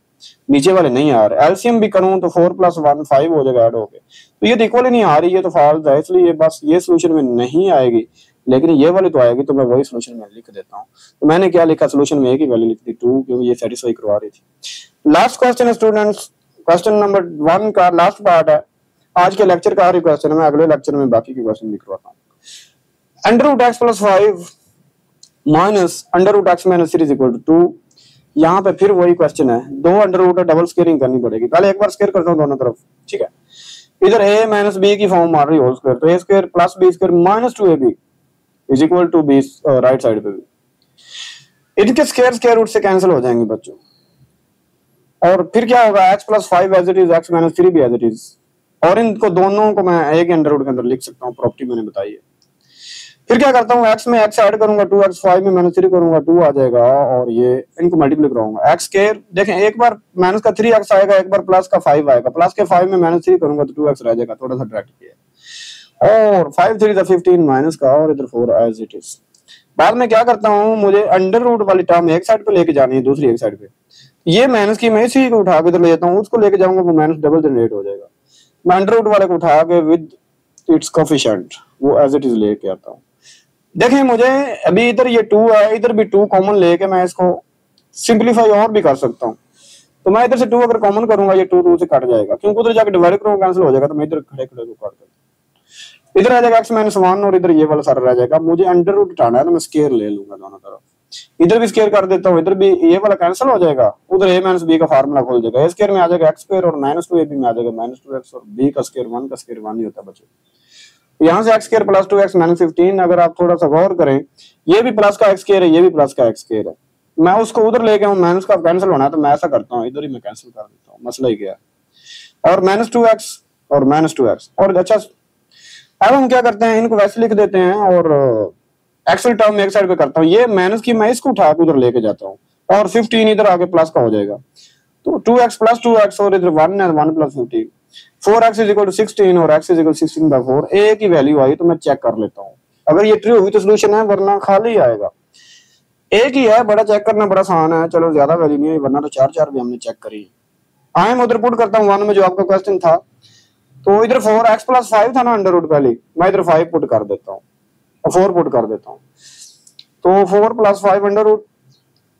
नीचे वाले नहीं आ रहे। एलसीएम भी करूं तो 4 + 1 5 हो जाएगा ऐड हो गए, तो ये इक्वल ही नहीं आ रही, ये तो फॉल्स है, इसलिए ये बस ये सोल्यूशन में नहीं आएगी, लेकिन ये वाली तो आएगी, तो मैं वही सोल्यूशन में लिख देता हूँ। तो मैंने क्या लिखा, सोल्यूशन में एक ही वैल्यू लिख दी 2, क्योंकि ये सेटिस्फाई करवा रही थी। लास्ट क्वेश्चन है स्टूडेंट्स, क्वेश्चन नंबर 1 का लास्ट पार्ट है, आज के लेक्चर का आखिरी क्वेश्चन है। मैं अगले लेक्चर में बाकी के क्वेश्चन भी करवाता हूँ। √x + 5 minus √x - 3 = 2। यहाँ पे फिर वही क्वेश्चन है, 2 अंडर रूट डबल स्क्वेयरिंग करनी पड़ेगी। पहले एक बार स्क्वायर करता हूँ दोनों तरफ, ठीक है। इधर a - b की फॉर्म मार रही होल स्क्वायर, तो a² + b² - 2ab = b right side पे भी। इनके स्क्वायर रूट से कैंसिल हो जाएंगे बच्चों, और फिर क्या होगा, x + 5 as it is, x - 3 भी एज इट इज, और इनको दोनों को मैं एक अंडर रूट के अंदर लिख सकता हूँ, प्रॉपर्टी मैंने बताई है। फिर क्या करता हूँ, x में x ऐड करूंगा 2x, 5 में -3 करूंगा 2 आ जाएगा, और ये इनको मल्टीप्लाई कराऊंगा। x² देखें, एक बार माइनस का 3x आएगा, एक बार प्लस का 5 आएगा, प्लस के 5 में -3 करूंगा तो 2x रह जाएगा, थोड़ा सा डायरेक्ट किया, और 5 3 15 माइनस का, और इधर 4 एज इट इज। बाद में क्या करता हूँ, मुझे अंडर रूट वाली टर्म एक साइड पे लेके जानी है, दूसरी एक साइड पे। ये माइनस की मैं इसी को उठा के इधर ले जाता हूँ, उसको लेके जाऊंगा वो माइनस डबल जनरेट हो जाएगा। मैं अंडर रूट वाले को उठा के विद इट्स कोफिशिएंट वो एज इट इज लेके आता हूँ। देखें मुझे अभी इधर ये 2 है, इधर भी 2 कॉमन लेके मैं इसको सिंपलीफाई और भी कर सकता हूँ। तो मैं इधर से 2 अगर कॉमन करूंगा, ये 2 से कट जाएगा, क्योंकि उधर जाकर डिवाइड करूंगा कैंसिल हो जाएगा, तो मैं इधर खड़े खड़े को काट दूंगा। इधर आ जाएगा x - 1, और इधर ये वाला सारा रह जाएगा। मुझे अंडर रूट हटाना है, तो मैं स्क्वायर ले लूंगा दोनों तरफ, इधर भी स्क्वायर कर देता हूँ, इधर भी ये वाला कैंसिल हो जाएगा, उधर a - b का फार्मूला खोल जाएगा, a² में आ जाएगा x², और -2ab में आ जाएगा -2x, और b का स्क्वायर 1 का स्क्वायर 1 ही होता है बच्चों। यहाँ से x² + 2x - 15, अगर आप थोड़ा सा गौर करें, ये भी प्लस का x² है, ये भी प्लस का x² है, मैं उसको उधर लेके आऊँ, माइनस का कैंसिल होना है, तो मैं ऐसा करता हूँ, इधर ही मैं कैंसिल कर देता हूँ, मसला ही गया। और -2x और -2x, और अच्छा अब हम क्या करते हैं, इनको वैसे लिख देते हैं, और एक्सल टर्म एक साइड पे करता हूँ, ये माइनस की मैं इसको उठा के उधर लेके जाता हूँ, और 15 इधर आगे प्लस का हो जाएगा, तो 2x + 2x, और इधर 1 है, 1 + 15, 4x = 16, और x = 16/4। a की वैल्यू आई तो मैं चेक कर लेता हूँ, अगर ये ट्रू हुई तो सोल्यूशन है, वरना खाली आएगा। एक ही है, बड़ा चेक करना बड़ा आसान है, चलो ज्यादा वैल्यू नहीं है, वरना तो 4 भी हमने चेक करी। आए मैं उधर पुट करता हूँ 1 में जो आपका क्वेश्चन था, तो इधर 4x + 5 था ना अंडर रूट पहले, मैं इधर 5 पुट कर देता हूँ और 4 पुट कर देता हूँ, तो 4 + 5 अंडर रूट,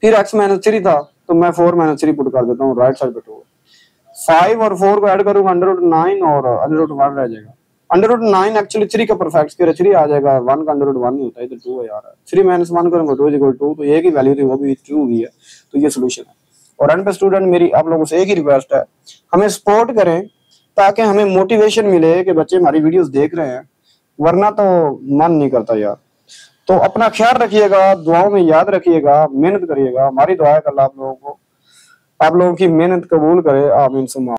फिर x - 3 था, तो मैं 4 - 3 पुट कर देता हूँ, राइट साइड पे 2, 5 और 4 को ऐड करूंगा अंडर रूट 9, और अंडर रूट 1 रह जाएगा। अंडर रूट 9 एक्चुअली 3 का परफेक्ट स्क्वायर है, 3 आ जाएगा, 1 का अंडर रूट 1 नहीं होता, इधर 2 है यार, 3 - 1 करूंगा 2 = 2, तो एक ही वैल्यू थी, वो भी ट्रू हुई है, तो ये सोल्यूशन है। और एंड पे स्टूडेंट मेरी आप लोगों से एक ही रिक्वेस्ट है, हमें सपोर्ट करें, ताकि हमें मोटिवेशन मिले कि बच्चे हमारी वीडियोस देख रहे हैं, वरना तो मन नहीं करता यार। तो अपना ख्याल रखिएगा, दुआओं में याद रखिएगा, मेहनत करिएगा, हमारी दुआ है कि अल्लाह आप लोगों की मेहनत कबूल करे, आमीन सुम्मा।